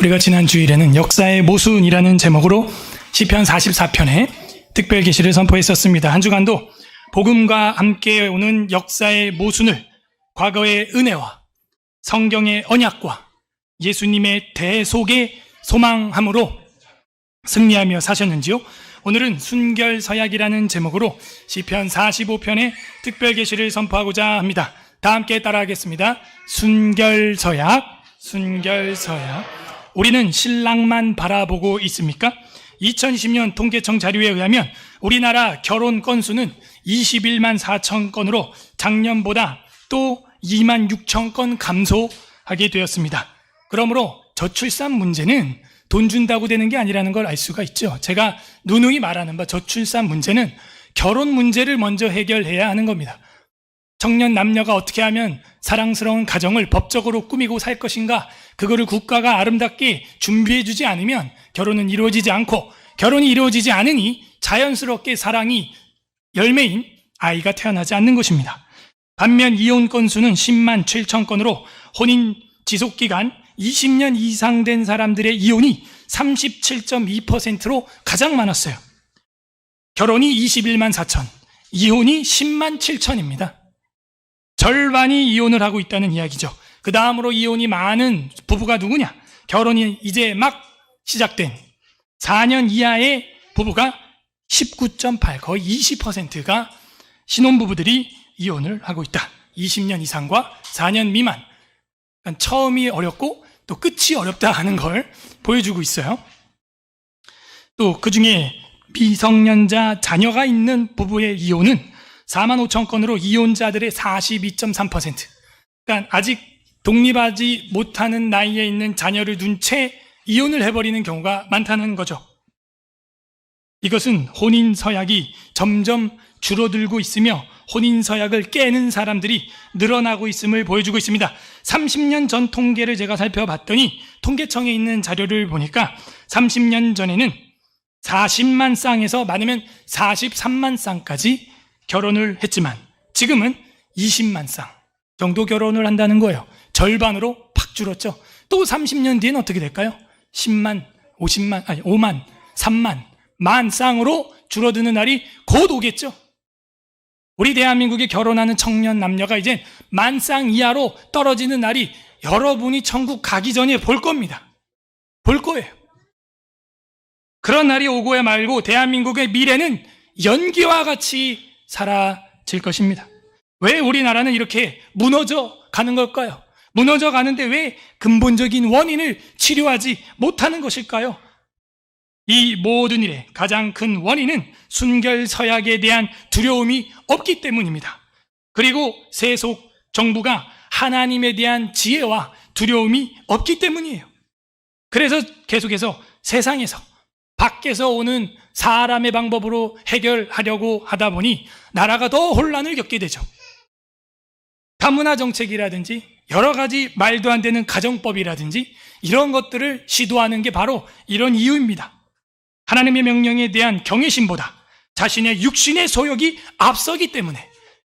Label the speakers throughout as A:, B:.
A: 우리가 지난 주일에는 역사의 모순이라는 제목으로 시편 44편에 특별 계시를 선포했었습니다. 한 주간도 복음과 함께 오는 역사의 모순을 과거의 은혜와 성경의 언약과 예수님의 대속의 소망함으로 승리하며 사셨는지요? 오늘은 순결서약이라는 제목으로 시편 45편의 특별 계시를 선포하고자 합니다. 다 함께 따라하겠습니다. 순결서약, 순결서약. 우리는 신랑만 바라보고 있습니까? 2020년 통계청 자료에 의하면 우리나라 결혼 건수는 21만 4천 건으로 작년보다 또 2만 6천 건 감소하게 되었습니다. 그러므로 저출산 문제는 돈 준다고 되는 게 아니라는 걸 알 수가 있죠. 제가 누누이 말하는 바 저출산 문제는 결혼 문제를 먼저 해결해야 하는 겁니다. 청년 남녀가 어떻게 하면 사랑스러운 가정을 법적으로 꾸미고 살 것인가, 그거를 국가가 아름답게 준비해주지 않으면 결혼은 이루어지지 않고, 결혼이 이루어지지 않으니 자연스럽게 사랑이 열매인 아이가 태어나지 않는 것입니다. 반면 이혼 건수는 10만 7천 건으로 혼인 지속기간 20년 이상 된 사람들의 이혼이 37.2%로 가장 많았어요. 결혼이 21만 4천, 이혼이 10만 7천입니다. 절반이 이혼을 하고 있다는 이야기죠. 그 다음으로 이혼이 많은 부부가 누구냐? 결혼이 이제 막 시작된 4년 이하의 부부가 19.8, 거의 20%가 신혼부부들이 이혼을 하고 있다. 20년 이상과 4년 미만. 그러니까 처음이 어렵고 또 끝이 어렵다 하는 걸 보여주고 있어요. 또 그중에 미성년자 자녀가 있는 부부의 이혼은 4만 5천 건으로 이혼자들의 42.3%. 그러니까 아직 독립하지 못하는 나이에 있는 자녀를 둔 채 이혼을 해버리는 경우가 많다는 거죠. 이것은 혼인서약이 점점 줄어들고 있으며 혼인서약을 깨는 사람들이 늘어나고 있음을 보여주고 있습니다. 30년 전 통계를 제가 살펴봤더니 통계청에 있는 자료를 보니까 30년 전에는 40만 쌍에서 많으면 43만 쌍까지 결혼을 했지만 지금은 20만 쌍 정도 결혼을 한다는 거예요. 절반으로 팍 줄었죠. 또 30년 뒤에는 어떻게 될까요? 10만, 50만, 아니 5만, 3만, 만 쌍으로 줄어드는 날이 곧 오겠죠. 우리 대한민국에 결혼하는 청년 남녀가 이제 만 쌍 이하로 떨어지는 날이 여러분이 천국 가기 전에 볼 겁니다. 볼 거예요. 그런 날이 오고야 말고 대한민국의 미래는 연기와 같이 사라질 것입니다. 왜 우리나라는 이렇게 무너져 가는 걸까요? 무너져 가는데 왜 근본적인 원인을 치료하지 못하는 것일까요? 이 모든 일의 가장 큰 원인은 순결서약에 대한 두려움이 없기 때문입니다. 그리고 세속 정부가 하나님에 대한 지혜와 두려움이 없기 때문이에요. 그래서 계속해서 세상에서 밖에서 오는 사람의 방법으로 해결하려고 하다 보니 나라가 더 혼란을 겪게 되죠. 다문화 정책이라든지 여러 가지 말도 안 되는 가정법이라든지 이런 것들을 시도하는 게 바로 이런 이유입니다. 하나님의 명령에 대한 경외심보다 자신의 육신의 소욕이 앞서기 때문에,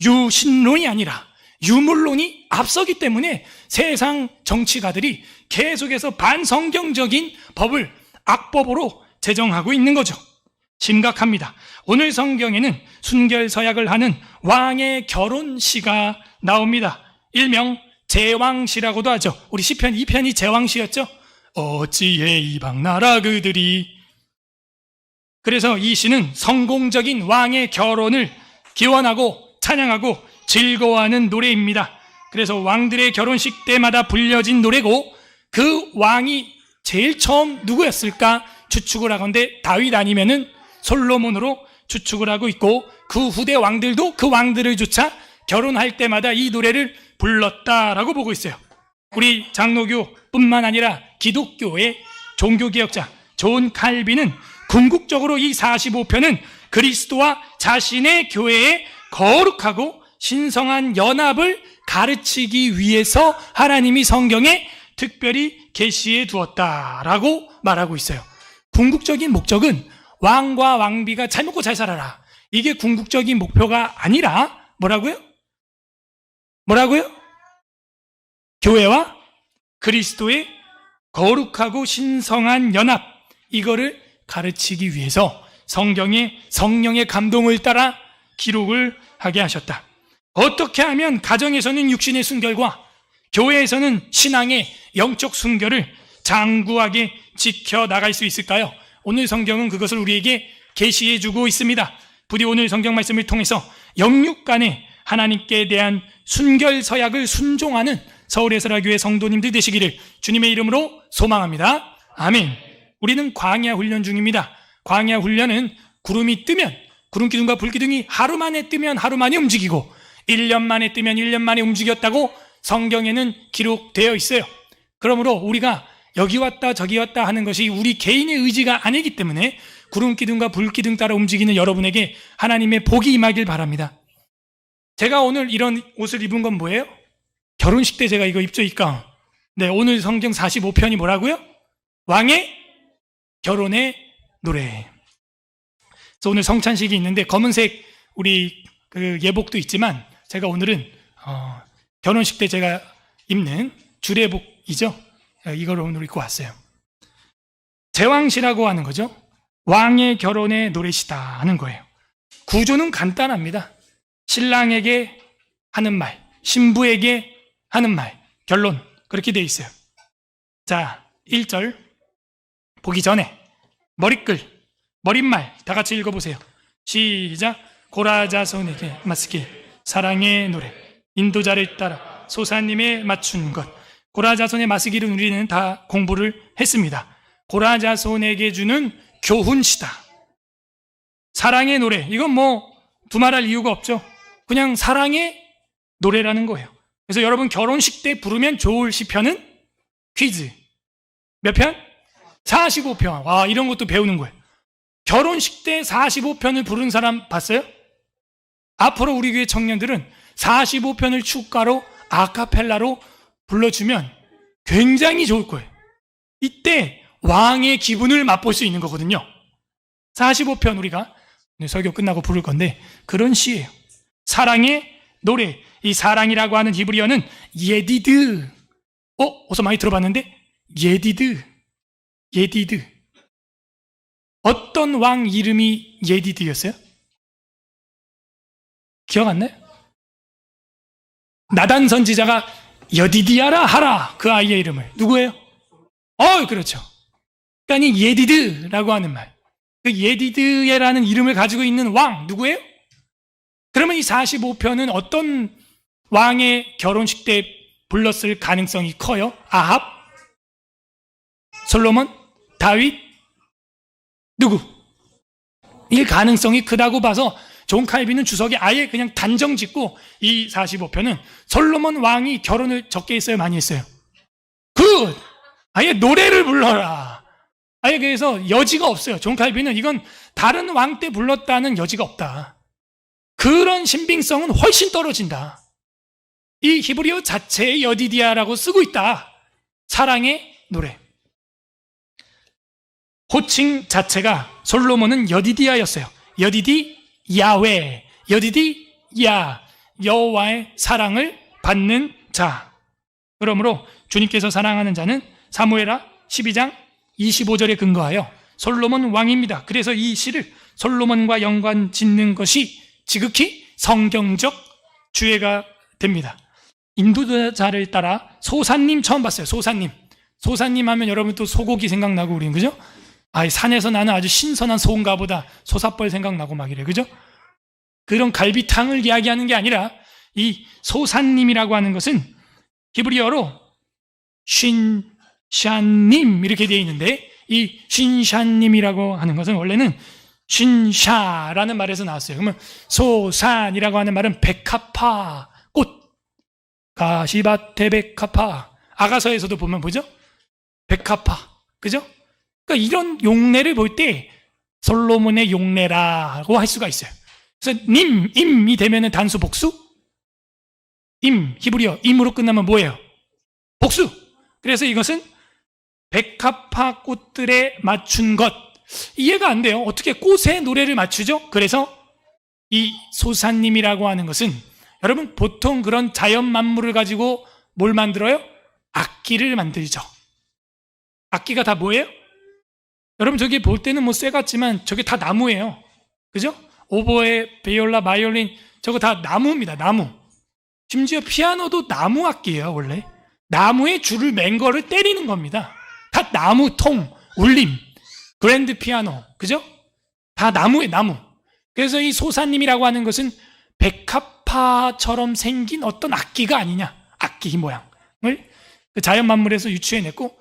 A: 유신론이 아니라 유물론이 앞서기 때문에 세상 정치가들이 계속해서 반성경적인 법을 악법으로 제정하고 있는 거죠. 심각합니다. 오늘 성경에는 순결서약을 하는 왕의 결혼시가 나옵니다. 일명 제왕시라고도 하죠. 우리 시편 2편이 제왕시였죠. 어찌해 이방 나라 그들이. 그래서 이 시는 성공적인 왕의 결혼을 기원하고 찬양하고 즐거워하는 노래입니다. 그래서 왕들의 결혼식 때마다 불려진 노래고, 그 왕이 제일 처음 누구였을까 추측을 하건대 다윗 아니면은 솔로몬으로 추측을 하고 있고, 그 후대 왕들도 그 왕들을 조차 결혼할 때마다 이 노래를 불렀다라고 보고 있어요. 우리 장로교뿐만 아니라 기독교의 종교개혁자 존 칼빈은 궁극적으로 이 45편은 그리스도와 자신의 교회의 거룩하고 신성한 연합을 가르치기 위해서 하나님이 성경에 특별히 계시해 두었다라고 말하고 있어요. 궁극적인 목적은 왕과 왕비가 잘 먹고 잘 살아라, 이게 궁극적인 목표가 아니라 뭐라고요? 교회와 그리스도의 거룩하고 신성한 연합, 이거를 가르치기 위해서 성경에 성령의 감동을 따라 기록을 하게 하셨다. 어떻게 하면 가정에서는 육신의 순결과 교회에서는 신앙의 영적 순결을 장구하게 지켜나갈 수 있을까요? 오늘 성경은 그것을 우리에게 계시해 주고 있습니다. 부디 오늘 성경 말씀을 통해서 영육 간에 하나님께 대한 순결 서약을 순종하는 서울예설화교회 성도님들 되시기를 주님의 이름으로 소망합니다. 아멘. 우리는 광야 훈련 중입니다. 광야 훈련은 구름이 뜨면, 구름 기둥과 불 기둥이 하루 만에 뜨면 하루 만에 움직이고 1년 만에 뜨면 1년 만에 움직였다고 성경에는 기록되어 있어요. 그러므로 우리가 여기 왔다 저기 왔다 하는 것이 우리 개인의 의지가 아니기 때문에 구름 기둥과 불 기둥 따라 움직이는 여러분에게 하나님의 복이 임하길 바랍니다. 제가 오늘 이런 옷을 입은 건 뭐예요? 결혼식 때 제가 이거 입죠니까. 네, 오늘 성경 45편이 뭐라고요? 왕의 결혼의 노래. 그래서 오늘 성찬식이 있는데 검은색 우리 그 예복도 있지만 제가 오늘은 결혼식 때 제가 입는 주례복이죠. 이걸 오늘 입고 왔어요. 제왕시라고 하는 거죠. 왕의 결혼의 노래시다 하는 거예요. 구조는 간단합니다. 신랑에게 하는 말, 신부에게 하는 말, 결론 그렇게 돼 있어요. 자, 1절 보기 전에 머리끌, 머릿말 다 같이 읽어보세요. 시작. 고라자손에게 맞스길 사랑의 노래, 인도자를 따라 소사님에 맞춘 것. 고라자손의 맞스길은 우리는 다 공부를 했습니다. 고라자손에게 주는 교훈시다. 사랑의 노래, 이건 뭐 두말할 이유가 없죠. 그냥 사랑의 노래라는 거예요. 그래서 여러분 결혼식 때 부르면 좋을 시편은 퀴즈 몇 편? 45편. 와, 이런 것도 배우는 거예요. 결혼식 때 45편을 부른 사람 봤어요? 앞으로 우리 교회 청년들은 45편을 축가로 아카펠라로 불러주면 굉장히 좋을 거예요. 이때 왕의 기분을 맛볼 수 있는 거거든요. 45편 우리가 설교 끝나고 부를 건데 그런 시예요. 사랑의 노래. 이 사랑이라고 하는 히브리어는 예디드. 어디서 많이 들어봤는데? 예디드. 어떤 왕 이름이 예디드였어요? 기억 안 나요? 나단 선지자가 여디디아라 하라, 그 아이의 이름을. 누구예요? 그렇죠. 그러니까 예디드라고 하는 말. 그 예디드라는 이름을 가지고 있는 왕 누구예요? 그러면 이 45편은 어떤 왕의 결혼식 때 불렀을 가능성이 커요? 아합? 솔로몬? 다윗? 누구? 이 가능성이 크다고 봐서 존 칼빈은 주석에 아예 그냥 단정 짓고 이 45편은 솔로몬 왕이 결혼을 적게 했어요, 많이 했어요? 굿! 아예 노래를 불러라. 아예 그래서 여지가 없어요. 존 칼빈은 이건 다른 왕 때 불렀다는 여지가 없다. 그런 신빙성은 훨씬 떨어진다. 이 히브리어 자체에 여디디아라고 쓰고 있다. 사랑의 노래. 호칭 자체가 솔로몬은 여디디아였어요. 여디디 야훼, 여디디 야, 여호와의 사랑을 받는 자. 그러므로 주님께서 사랑하는 자는 사무엘하 12장 25절에 근거하여 솔로몬 왕입니다. 그래서 이 시를 솔로몬과 연관 짓는 것이 지극히 성경적 주해가 됩니다. 인도자를 따라 소사님 처음 봤어요. 소사님 하면 여러분 또 소고기 생각나고 우린 그죠? 산에서 나는 아주 신선한 소인가 보다 소사벌 생각나고 막 이래, 그죠? 그런 갈비탕을 이야기하는 게 아니라 이 소사님이라고 하는 것은 히브리어로 신샤님 이렇게 되어 있는데 이 신샤님이라고 하는 것은 원래는 신샤라는 말에서 나왔어요. 그러면 소산이라고 하는 말은 백합화, 꽃, 가시밭에 백합화. 아가서에서도 보면 보죠? 백합화, 그죠? 그러니까 이런 용례를 볼 때 솔로몬의 용례라고 할 수가 있어요. 그래서 임이 되면은 단수 복수? 히브리어 임으로 끝나면 뭐예요? 복수. 그래서 이것은 백합화 꽃들에 맞춘 것. 이해가 안 돼요. 어떻게 꽃에 노래를 맞추죠? 그래서 이 소사님이라고 하는 것은 여러분 보통 그런 자연 만물을 가지고 뭘 만들어요? 악기를 만들죠. 악기가 다 뭐예요? 여러분 저기 볼 때는 뭐 쇠 같지만 저게 다 나무예요. 그죠? 오보에, 베이올라, 바이올린 저거 다 나무입니다. 나무. 심지어 피아노도 나무 악기예요. 원래 나무에 줄을 맨 거를 때리는 겁니다. 다 나무 통, 울림, 그랜드 피아노, 그죠? 다 나무에 나무. 그래서 이 소사님이라고 하는 것은 백합화처럼 생긴 어떤 악기가 아니냐, 악기 모양을 그 자연 만물에서 유추해냈고,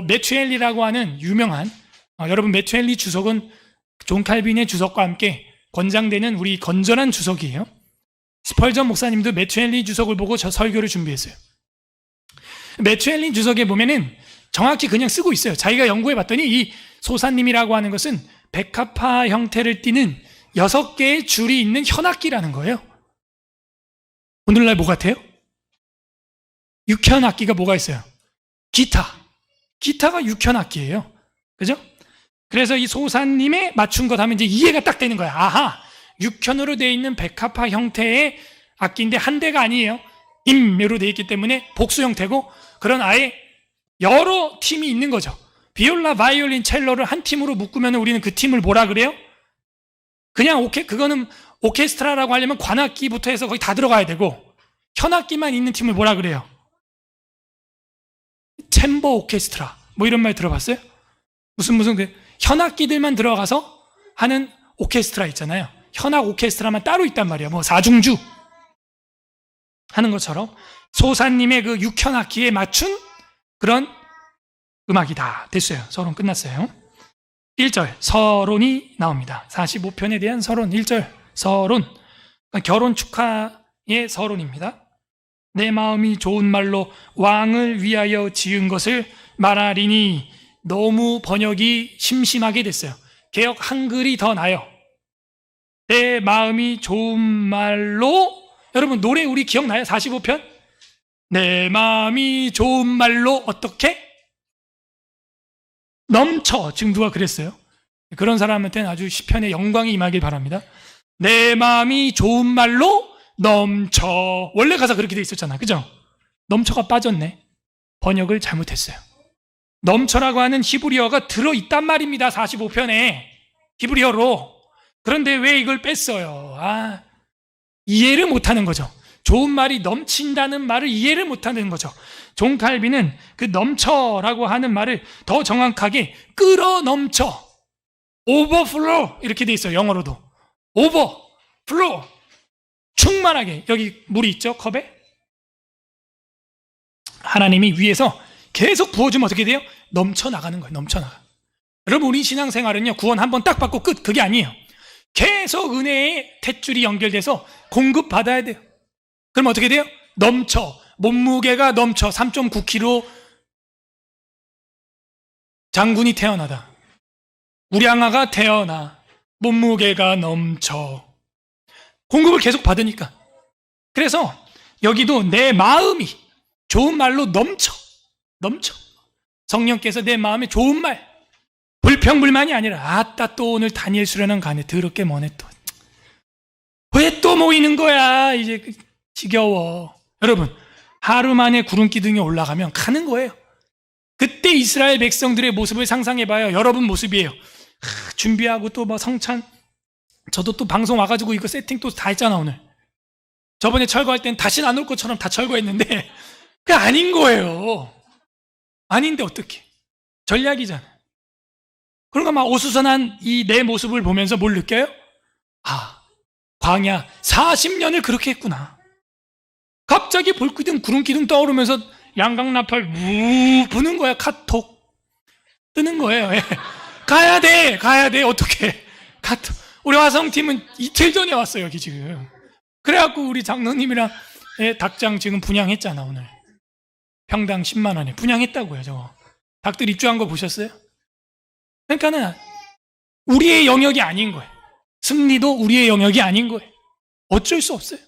A: 메추엘리라고 하는 유명한 여러분 메추엘리 주석은 존 칼빈의 주석과 함께 권장되는 우리 건전한 주석이에요. 스펄전 목사님도 메추엘리 주석을 보고 저 설교를 준비했어요. 메추엘리 주석에 보면은 정확히 그냥 쓰고 있어요. 자기가 연구해 봤더니 이 소사님이라고 하는 것은 백합화 형태를 띠는 6개의 줄이 있는 현악기라는 거예요. 오늘날 뭐 같아요? 육현악기가 뭐가 있어요? 기타가 육현악기예요. 그죠? 그래서 이 소사님에 맞춘 것 하면 이제 이해가 딱 되는 거야. 아하, 육현으로 되어 있는 백합화 형태의 악기인데 한 대가 아니에요. 임으로 되어 있기 때문에 복수 형태고, 그런 아예 여러 팀이 있는 거죠. 비올라, 바이올린, 첼로를 한 팀으로 묶으면 우리는 그 팀을 뭐라 그래요? 그냥 그거는 오케스트라라고 하려면 관악기부터 해서 거기 다 들어가야 되고, 현악기만 있는 팀을 뭐라 그래요? 챔버 오케스트라. 뭐 이런 말 들어봤어요? 무슨 그 현악기들만 들어가서 하는 오케스트라 있잖아요. 현악 오케스트라만 따로 있단 말이에요. 뭐 사중주 하는 것처럼 소사님의 그 육현악기에 맞춘 그런 음악이다. 됐어요. 서론 끝났어요. 1절 서론이 나옵니다. 45편에 대한 서론 1절 서론, 결혼 축하의 서론입니다. 내 마음이 좋은 말로 왕을 위하여 지은 것을 말하리니. 너무 번역이 심심하게 됐어요. 개역 한글이 더 나아요. 내 마음이 좋은 말로. 여러분 노래 우리 기억나요? 45편? 내 마음이 좋은 말로 어떻게? 넘쳐. 지금 누가 그랬어요? 그런 사람한테는 아주 시편의 영광이 임하길 바랍니다. 내 마음이 좋은 말로 넘쳐. 원래 가사 그렇게 돼 있었잖아. 그죠? 넘쳐가 빠졌네. 번역을 잘못했어요. 넘쳐라고 하는 히브리어가 들어있단 말입니다. 45편에 히브리어로. 그런데 왜 이걸 뺐어요? 이해를 못하는 거죠. 좋은 말이 넘친다는 말을 이해를 못하는 거죠. 존 칼빈은 그 넘쳐라고 하는 말을 더 정확하게 끌어넘쳐, overflow 이렇게 돼 있어요. 영어로도 overflow, 충만하게. 여기 물이 있죠, 컵에. 하나님이 위에서 계속 부어주면 어떻게 돼요? 넘쳐나가는 거예요. 넘쳐나가. 여러분 우리 신앙생활은요, 구원 한 번 딱 받고 끝, 그게 아니에요. 계속 은혜의 탯줄이 연결돼서 공급받아야 돼요. 그럼 어떻게 돼요? 넘쳐. 몸무게가 넘쳐. 3.9kg 장군이 태어나다. 우량아가 태어나. 몸무게가 넘쳐. 공급을 계속 받으니까. 그래서 여기도 내 마음이 좋은 말로 넘쳐. 성령께서 내 마음에 좋은 말, 불평불만이 아니라, 아따 또 오늘 다니엘 수련원 가네. 더럽게 뭐네 또. 왜 또 모이는 거야? 이제 지겨워. 여러분 하루 만에 구름 기둥에 올라가면 가는 거예요. 그때 이스라엘 백성들의 모습을 상상해봐요. 여러분 모습이에요. 준비하고 또 뭐 성찬, 저도 또 방송 와가지고 이거 세팅 또 다 했잖아. 오늘 저번에 철거할 땐 다시는 안 올 것처럼 다 철거했는데 그게 아닌 거예요. 아닌데 어떡해. 전략이잖아. 그러니까 막 어수선한 이 내 모습을 보면서 뭘 느껴요? 광야 40년을 그렇게 했구나. 갑자기 볼기둥 구름기둥 떠오르면서 양강나팔 우 부는 거야. 카톡 뜨는 거예요. 가야 돼 어떡해. 카톡. 우리 화성팀은 이틀 전에 왔어요. 여기 지금. 그래갖고 우리 장로님이랑 닭장 지금 분양했잖아. 오늘 평당 10만 원에 분양했다고요. 저거 닭들 입주한 거 보셨어요? 그러니까는 우리의 영역이 아닌 거예요. 승리도 우리의 영역이 아닌 거예요. 어쩔 수 없어요.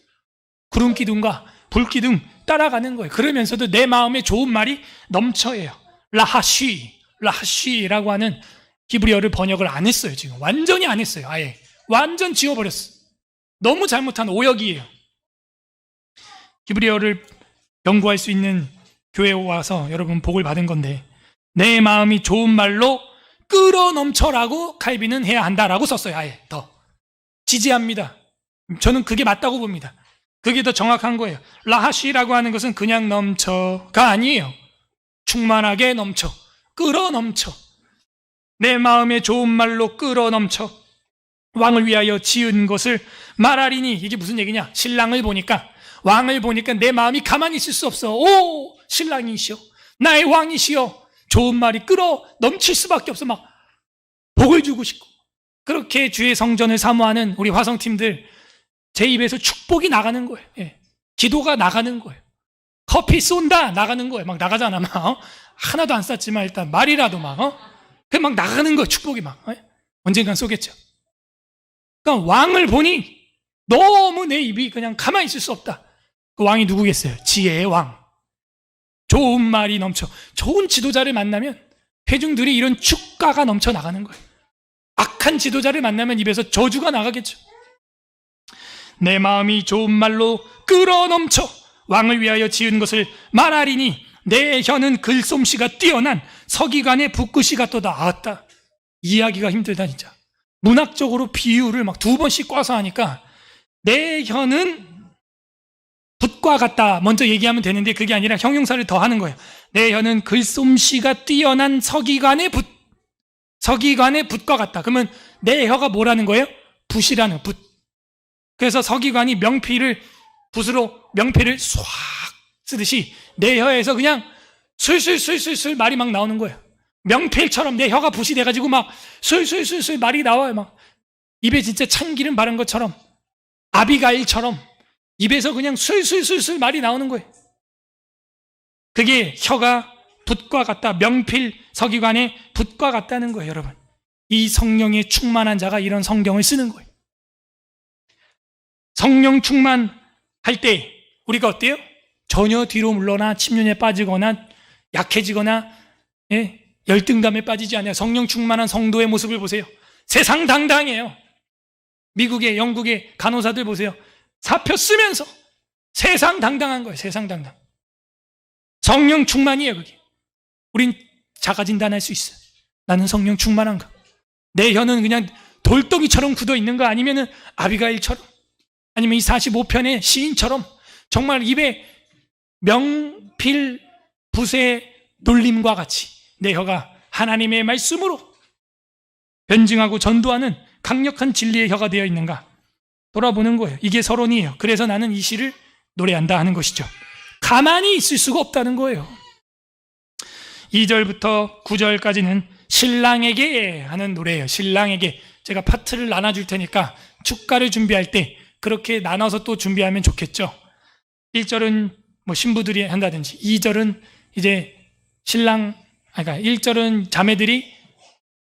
A: 구름기둥과 불기둥 따라가는 거예요. 그러면서도 내 마음에 좋은 말이 넘쳐요. 라하쉬라고 하는 히브리어를 번역을 안 했어요. 지금 완전히 안 했어요. 아예 완전 지워버렸어. 너무 잘못한 오역이에요. 히브리어를 연구할 수 있는 교회에 와서 여러분 복을 받은 건데, 내 마음이 좋은 말로 끌어넘쳐라고 칼빈은 해야 한다라고 썼어요. 아예 더 지지합니다. 저는 그게 맞다고 봅니다. 그게 더 정확한 거예요. 라하시라고 하는 것은 그냥 넘쳐가 아니에요. 충만하게 넘쳐, 끌어넘쳐. 내 마음에 좋은 말로 끌어넘쳐 왕을 위하여 지은 것을 말하리니. 이게 무슨 얘기냐? 신랑을 보니까, 왕을 보니까 내 마음이 가만히 있을 수 없어. 오, 신랑이시여, 나의 왕이시여. 좋은 말이 끌어 넘칠 수밖에 없어. 막 복을 주고 싶고. 그렇게 주의 성전을 사모하는 우리 화성팀들, 제 입에서 축복이 나가는 거예요. 예. 기도가 나가는 거예요. 커피 쏜다 나가는 거예요. 막 나가잖아. 막 하나도 안 쌌지만 일단 말이라도 막 나가는 거예요. 축복이 막 언젠간 쏘겠죠. 그러니까 왕을 보니 너무 내 입이 그냥 가만히 있을 수 없다. 그 왕이 누구겠어요? 지혜의 왕. 좋은 말이 넘쳐. 좋은 지도자를 만나면 회중들이 이런 축가가 넘쳐 나가는 거예요. 악한 지도자를 만나면 입에서 저주가 나가겠죠. 내 마음이 좋은 말로 끌어넘쳐 왕을 위하여 지은 것을 말하리니 내 혀는 글솜씨가 뛰어난 서기관의 붓글씨 같도다. 아따, 이해하기가 힘들다 진짜. 문학적으로 비유를 막 2번씩 꽈서 하니까 내 혀는 붓과 같다 먼저 얘기하면 되는데 그게 아니라 형용사를 더 하는 거예요. 내 혀는 글솜씨가 뛰어난 서기관의 붓, 서기관의 붓과 같다. 그러면 내 혀가 뭐라는 거예요? 붓이라는 붓. 그래서 서기관이 붓으로 명필을 swag 쓰듯이 내 혀에서 그냥 술술술술술 말이 막 나오는 거예요. 명필처럼 내 혀가 붓이 돼가지고 막 술술술술 말이 나와요. 막 입에 진짜 참기름 바른 것처럼, 아비가일처럼 입에서 그냥 술술술술 말이 나오는 거예요. 그게 혀가 붓과 같다. 명필 서기관의 붓과 같다는 거예요. 여러분, 이 성령에 충만한 자가 이런 성경을 쓰는 거예요. 성령 충만할 때 우리가 어때요? 전혀 뒤로 물러나 침륜에 빠지거나 약해지거나 열등감에 빠지지 않아요. 성령 충만한 성도의 모습을 보세요. 세상 당당해요. 미국의, 영국의 간호사들 보세요. 사표 쓰면서 세상 당당한 거예요. 세상 당당. 성령 충만이에요. 그게. 우린 자가 진단할 수 있어요. 나는 성령 충만한가? 내 혀는 그냥 돌덩이처럼 굳어 있는 거, 아니면은 아비가일처럼, 아니면 이 45편의 시인처럼 정말 입에 명필 붓의 놀림과 같이 내 혀가 하나님의 말씀으로 변증하고 전도하는 강력한 진리의 혀가 되어 있는가 돌아보는 거예요. 이게 서론이에요. 그래서 나는 이 시를 노래한다 하는 것이죠. 가만히 있을 수가 없다는 거예요. 2절부터 9절까지는 신랑에게 하는 노래예요. 신랑에게. 제가 파트를 나눠줄 테니까 축가를 준비할 때 그렇게 나눠서 또 준비하면 좋겠죠. 1절은 뭐 신부들이 한다든지, 2절은 이제 그러니까 1절은 자매들이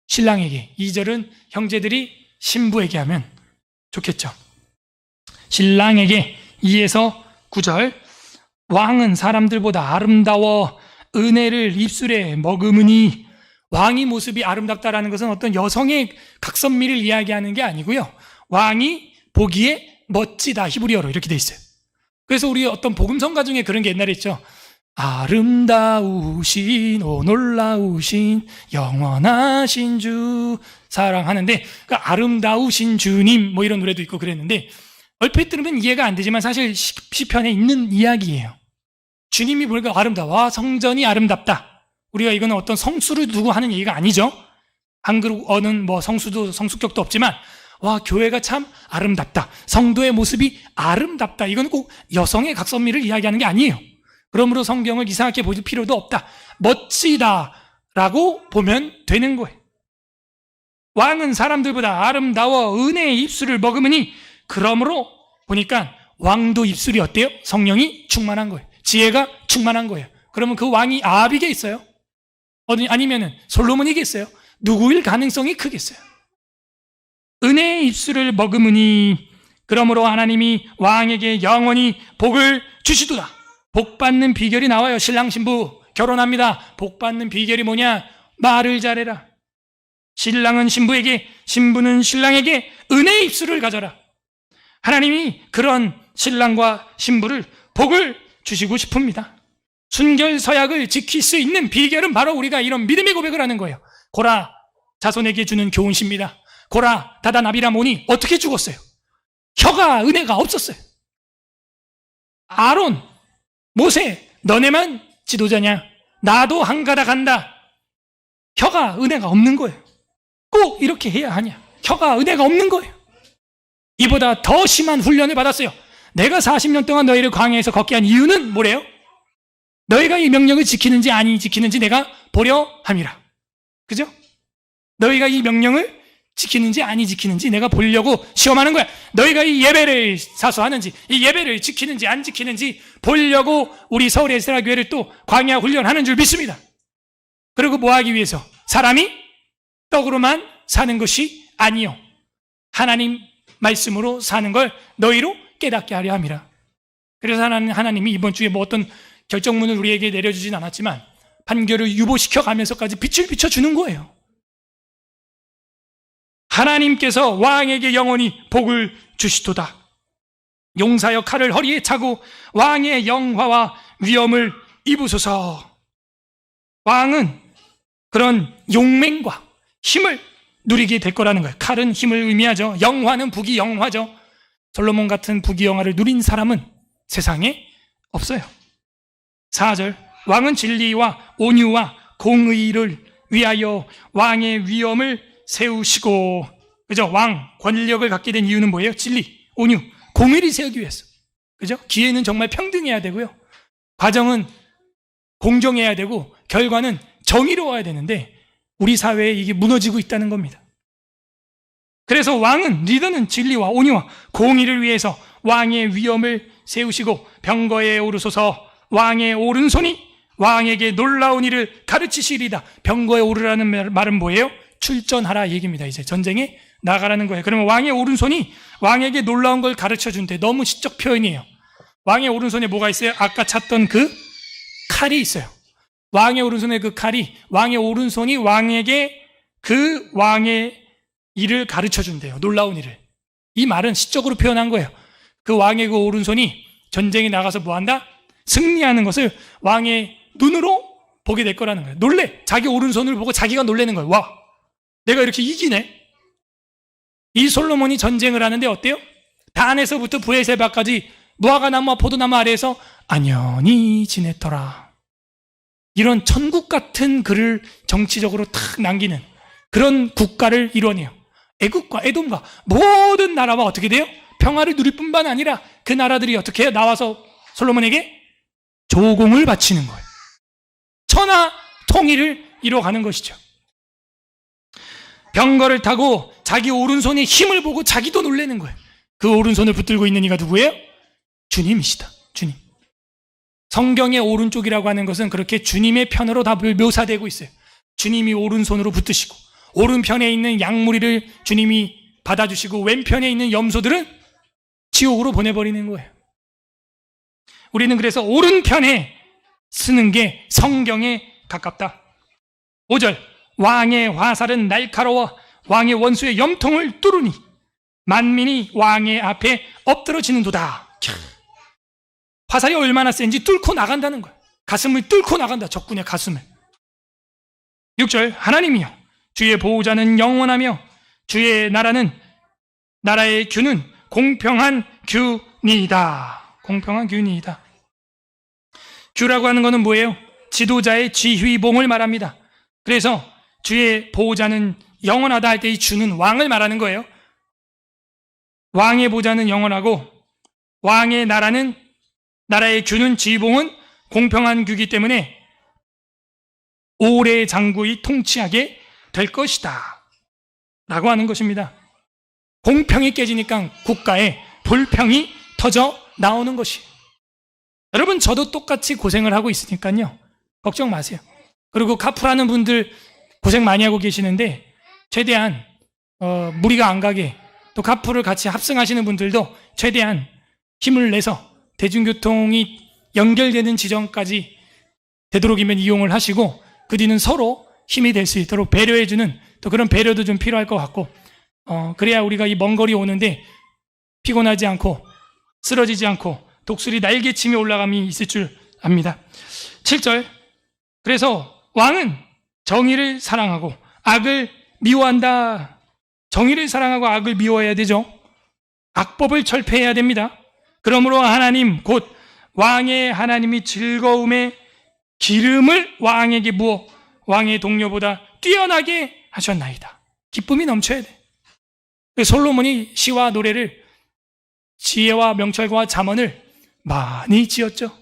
A: 신랑에게, 2절은 형제들이 신부에게 하면 좋겠죠. 신랑에게 2에서 9절. 왕은 사람들보다 아름다워 은혜를 입술에 머금으니. 왕의 모습이 아름답다라는 것은 어떤 여성의 각선미를 이야기하는 게 아니고요. 왕이 보기에 멋지다, 히브리어로 이렇게 돼 있어요. 그래서 우리 어떤 복음성가 중에 그런 게 옛날에 있죠. 아름다우신, 오 놀라우신, 영원하신 주 사랑하는데, 그러니까 아름다우신 주님 뭐 이런 노래도 있고 그랬는데, 얼핏 들으면 이해가 안 되지만 사실 시편에 있는 이야기예요. 주님이 보니까 아름다워, 성전이 아름답다. 우리가 이거는 어떤 성수를 두고 하는 얘기가 아니죠. 한글어는 뭐 성수도 성수격도 없지만, 와, 교회가 참 아름답다, 성도의 모습이 아름답다, 이건 꼭 여성의 각선미를 이야기하는 게 아니에요. 그러므로 성경을 이상하게 볼 필요도 없다, 멋지다라고 보면 되는 거예요. 왕은 사람들보다 아름다워 은혜의 입술을 머금으니. 그러므로 보니까 왕도 입술이 어때요? 성령이 충만한 거예요. 지혜가 충만한 거예요. 그러면 그 왕이 아합이게 있어요? 아니면은 솔로몬이겠어요? 누구일 가능성이 크겠어요? 은혜의 입술을 머금으니. 그러므로 하나님이 왕에게 영원히 복을 주시도다. 복 받는 비결이 나와요. 신랑 신부 결혼합니다. 복 받는 비결이 뭐냐? 말을 잘해라. 신랑은 신부에게, 신부는 신랑에게 은혜의 입술을 가져라. 하나님이 그런 신랑과 신부를 복을 주시고 싶습니다. 순결서약을 지킬 수 있는 비결은 바로 우리가 이런 믿음의 고백을 하는 거예요. 고라 자손에게 주는 교훈시입니다. 고라 다단 아비라몬이 어떻게 죽었어요? 혀가 은혜가 없었어요. 아론, 모세, 너네만 지도자냐? 나도 한가닥 간다. 혀가 은혜가 없는 거예요. 꼭 이렇게 해야 하냐? 혀가 은혜가 없는 거예요. 이보다 더 심한 훈련을 받았어요. 내가 40년 동안 너희를 광야에서 걷게 한 이유는 뭐래요? 너희가 이 명령을 지키는지 아니 지키는지 내가 보려 함이라. 그죠? 너희가 이 명령을 지키는지 아니 지키는지 내가 보려고 시험하는 거야. 너희가 이 예배를 사수하는지 이 예배를 지키는지 안 지키는지 보려고 우리 서울 에스라 교회를 또 광야 훈련하는 줄 믿습니다. 그리고 뭐 하기 위해서? 사람이 떡으로만 사는 것이 아니요 하나님 말씀으로 사는 걸 너희로 깨닫게 하려 함이라. 그래서 하나님이 이번 주에 뭐 어떤 결정문을 우리에게 내려주진 않았지만 판결을 유보시켜 가면서까지 빛을 비춰주는 거예요. 하나님께서 왕에게 영원히 복을 주시도다. 용사여 칼을 허리에 차고 왕의 영화와 위엄을 입으소서. 왕은 그런 용맹과 힘을 누리게 될 거라는 거예요. 칼은 힘을 의미하죠. 영화는 부귀영화죠. 솔로몬 같은 부귀영화를 누린 사람은 세상에 없어요. 4절 왕은 진리와 온유와 공의를 위하여 왕의 위엄을 세우시고, 그죠? 왕, 권력을 갖게 된 이유는 뭐예요? 진리, 온유, 공의를 세우기 위해서. 그죠? 기회는 정말 평등해야 되고요. 과정은 공정해야 되고, 결과는 정의로워야 되는데, 우리 사회에 이게 무너지고 있다는 겁니다. 그래서 왕은, 리더는 진리와 온유와 공의를 위해서 왕의 위엄을 세우시고, 병거에 오르소서. 왕의 오른손이 왕에게 놀라운 일을 가르치시리다. 병거에 오르라는 말은 뭐예요? 출전하라 얘기입니다. 이제 전쟁에 나가라는 거예요. 그러면 왕의 오른손이 왕에게 놀라운 걸 가르쳐준대. 너무 시적 표현이에요. 왕의 오른손에 뭐가 있어요? 아까 찾던 그 칼이 있어요. 왕의 오른손에 그 칼이, 왕의 오른손이 왕에게 그 왕의 일을 가르쳐준대요. 놀라운 일을. 이 말은 시적으로 표현한 거예요. 그 왕의 그 오른손이 전쟁에 나가서 뭐한다? 승리하는 것을 왕의 눈으로 보게 될 거라는 거예요. 놀래. 자기 오른손을 보고 자기가 놀라는 거예요. 와, 내가 이렇게 이기네. 이 솔로몬이 전쟁을 하는데 어때요? 단에서부터 브에세바까지 무화과 나무와 포도나무 아래에서 안연히 지냈더라. 이런 천국 같은 글을 정치적으로 탁 남기는 그런 국가를 이뤄내요. 애국과 에돔과 모든 나라와 어떻게 돼요? 평화를 누릴 뿐만 아니라 그 나라들이 어떻게 해요? 나와서 솔로몬에게 조공을 바치는 거예요. 천하 통일을 이뤄가는 것이죠. 병거를 타고 자기 오른손의 힘을 보고 자기도 놀라는 거예요. 그 오른손을 붙들고 있는 이가 누구예요? 주님이시다. 주님. 성경의 오른쪽이라고 하는 것은 그렇게 주님의 편으로 다 묘사되고 있어요. 주님이 오른손으로 붙드시고 오른편에 있는 양무리를 주님이 받아주시고 왼편에 있는 염소들은 지옥으로 보내버리는 거예요. 우리는 그래서 오른편에 쓰는 게 성경에 가깝다. 5절 왕의 화살은 날카로워 왕의 원수의 염통을 뚫으니 만민이 왕의 앞에 엎드러지는도다. 화살이 얼마나 센지 뚫고 나간다는 거예요. 가슴을 뚫고 나간다. 적군의 가슴을. 6절 하나님이여 주의 보호자는 영원하며 주의 나라의 규는 공평한 규니이다. 공평한 규니이다. 규라고 하는 것은 뭐예요? 지도자의 지휘봉을 말합니다. 그래서 주의 보호자는 영원하다 할 때 이 주는 왕을 말하는 거예요. 왕의 보좌는 영원하고 왕의 나라의 규는 지휘봉은 공평한 규기 때문에 오래 장구히 통치하게 될 것이다 라고 하는 것입니다. 공평이 깨지니까 국가에 불평이 터져 나오는 것이. 여러분 저도 똑같이 고생을 하고 있으니까요 걱정 마세요. 그리고 카풀하는 분들 고생 많이 하고 계시는데 최대한 무리가 안 가게, 또 카풀을 같이 합승하시는 분들도 최대한 힘을 내서 대중교통이 연결되는 지점까지 되도록이면 이용을 하시고 그 뒤는 서로 힘이 될 수 있도록 배려해주는 또 그런 배려도 좀 필요할 것 같고 그래야 우리가 이 먼 거리 오는데 피곤하지 않고 쓰러지지 않고 독수리 날개침이 올라감이 있을 줄 압니다. 7절. 그래서 왕은 정의를 사랑하고 악을 미워한다. 정의를 사랑하고 악을 미워해야 되죠. 악법을 철폐해야 됩니다. 그러므로 하나님 곧 왕의 하나님이 즐거움의 기름을 왕에게 부어 왕의 동료보다 뛰어나게 하셨나이다. 기쁨이 넘쳐야 돼. 솔로몬이 시와 노래를, 지혜와 명철과 잠언을 많이 지었죠.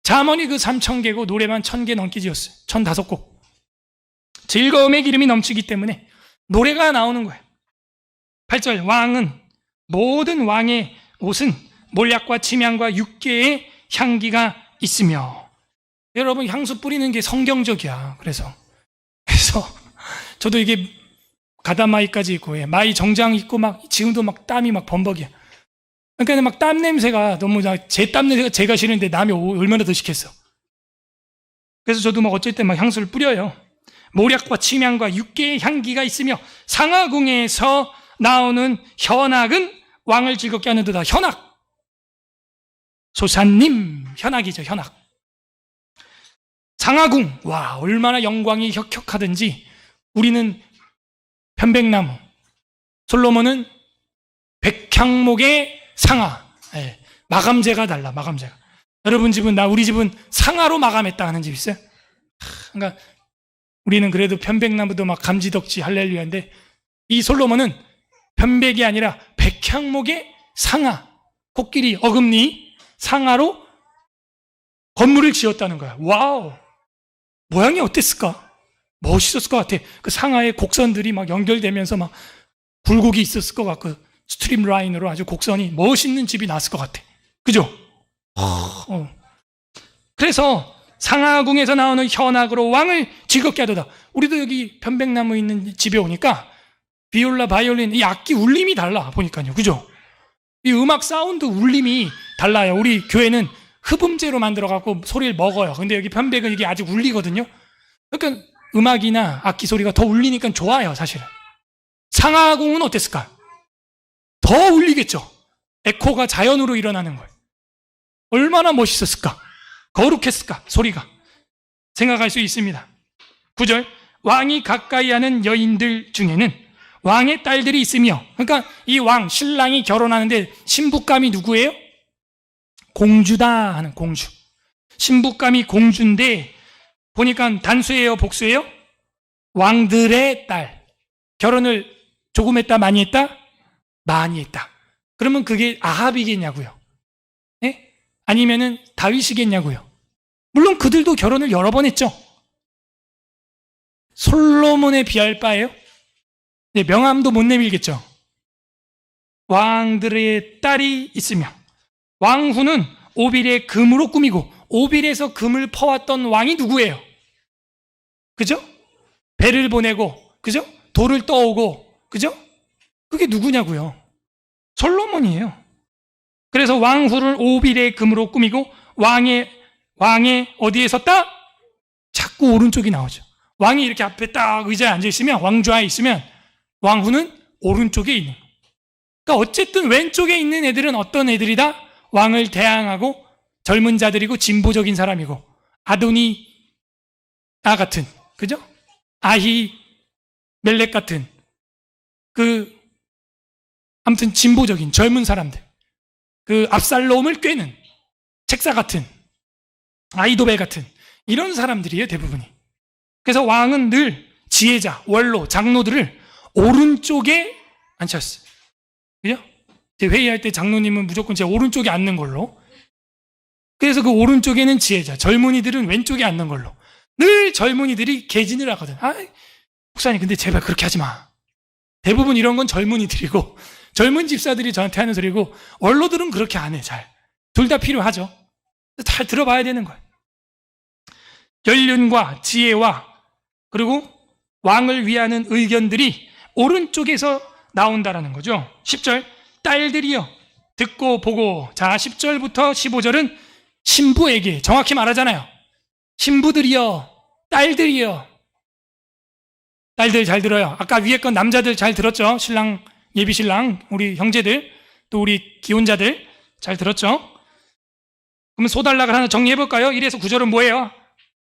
A: 잠언이 그 3,000개고 노래만 1,000개 넘게 지었어요. 1,005곡. 즐거움의 기름이 넘치기 때문에 노래가 나오는 거예요. 8절. 왕은 모든 왕의 옷은 몰약과 침향과 육개의 향기가 있으며. 여러분, 향수 뿌리는 게 성경적이야. 그래서 저도 이게 가다마이까지 있고, 마이 정장 입고 막 지금도 막 땀이 막 범벅이야. 그러니까 막 땀 냄새가 너무, 제 땀 냄새가 제가 싫은데 남이 얼마나 더 싫겠어. 그래서 저도 막 어쩔 때 막 향수를 뿌려요. 몰약과 침향과 육개의 향기가 있으며 상하궁에서 나오는 현악은 왕을 즐겁게 하는도다. 현악. 소사님 현악이죠. 현악. 상하궁. 와, 얼마나 영광이 혁혁하든지 우리는 편백나무, 솔로몬은 백향목의 상하. 마감재가 달라. 마감재가. 여러분 집은, 우리 집은 상하로 마감했다 하는 집 있어요? 그러니까 우리는 그래도 편백나무도 막 감지덕지 할렐루야인데, 이 솔로몬은 편백이 아니라 백향목의 상하, 코끼리, 어금니 상하로 건물을 지었다는 거야. 와우, 모양이 어땠을까? 멋있었을 것 같아. 그 상하의 곡선들이 막 연결되면서 막 굴곡이 있었을 것 같고, 스트림 라인으로 아주 곡선이 멋있는 집이 났을 것 같아. 그죠? 그래서 상하궁에서 나오는 현악으로 왕을 즐겁게 하도다. 우리도 여기 편백나무 있는 집에 오니까 비올라, 바이올린, 이 악기 울림이 달라. 보니까요. 그죠? 이 음악 사운드 울림이 달라요. 우리 교회는 흡음재로 만들어갖고 소리를 먹어요. 근데 여기 편백은 이게 아직 울리거든요. 그러니까 음악이나 악기 소리가 더 울리니까 좋아요, 사실은. 상하궁은 어땠을까? 더 울리겠죠. 에코가 자연으로 일어나는 거예요. 얼마나 멋있었을까? 거룩했을까? 소리가. 생각할 수 있습니다. 9절. 왕이 가까이 하는 여인들 중에는 왕의 딸들이 있으며, 그러니까 이 왕, 신랑이 결혼하는데 신부감이 누구예요? 공주다 하는 공주. 신부감이 공주인데 보니까 단수예요, 복수예요? 왕들의 딸. 결혼을 조금 했다, 많이 했다? 많이 했다. 그러면 그게 아합이겠냐고요? 네? 아니면은 다윗이겠냐고요? 물론 그들도 결혼을 여러 번 했죠. 솔로몬에 비할 바예요? 네, 명함도 못 내밀겠죠. 왕들의 딸이 있으며, 왕후는 오빌의 금으로 꾸미고, 오빌에서 금을 퍼왔던 왕이 누구예요? 그죠? 배를 보내고, 그죠? 돌을 떠오고, 그죠? 그게 누구냐고요? 솔로몬이에요. 그래서 왕후를 오빌의 금으로 꾸미고, 왕의 어디에 섰다? 자꾸 오른쪽이 나오죠. 왕이 이렇게 앞에 딱 의자에 앉아있으면, 왕좌에 있으면 왕후는 오른쪽에 있는 거예요. 그러니까 어쨌든 왼쪽에 있는 애들은 어떤 애들이다? 왕을 대항하고 젊은 자들이고 진보적인 사람이고, 아도니아 같은, 그죠? 아히 멜렉 같은 아무튼 진보적인 젊은 사람들, 압살롬을 꿰는 책사 같은, 아이도벨 같은 이런 사람들이에요, 대부분이. 그래서 왕은 늘 지혜자, 원로, 장로들을 오른쪽에 앉혔어요. 그죠? 회의할 때 장로님은 무조건 제 오른쪽에 앉는 걸로. 그래서 그 오른쪽에는 지혜자, 젊은이들은 왼쪽에 앉는 걸로. 늘 젊은이들이 개진을 하거든. 목사님, 근데 제발 그렇게 하지 마. 대부분 이런 건 젊은이들이고, 젊은 집사들이 저한테 하는 소리고, 원로들은 그렇게 안 해, 잘. 둘 다 필요하죠. 잘 들어봐야 되는 거예요. 연륜과 지혜와 그리고 왕을 위하는 의견들이 오른쪽에서 나온다라는 거죠. 10절. 딸들이여 듣고 보고. 자, 10절부터 15절은 신부에게 정확히 말하잖아요. 신부들이여, 딸들이여. 딸들 잘 들어요. 아까 위에 건 남자들 잘 들었죠? 신랑, 예비신랑, 우리 형제들, 또 우리 기혼자들 잘 들었죠? 그럼 소달락을 하나 정리해볼까요? 1에서 9절은 뭐예요?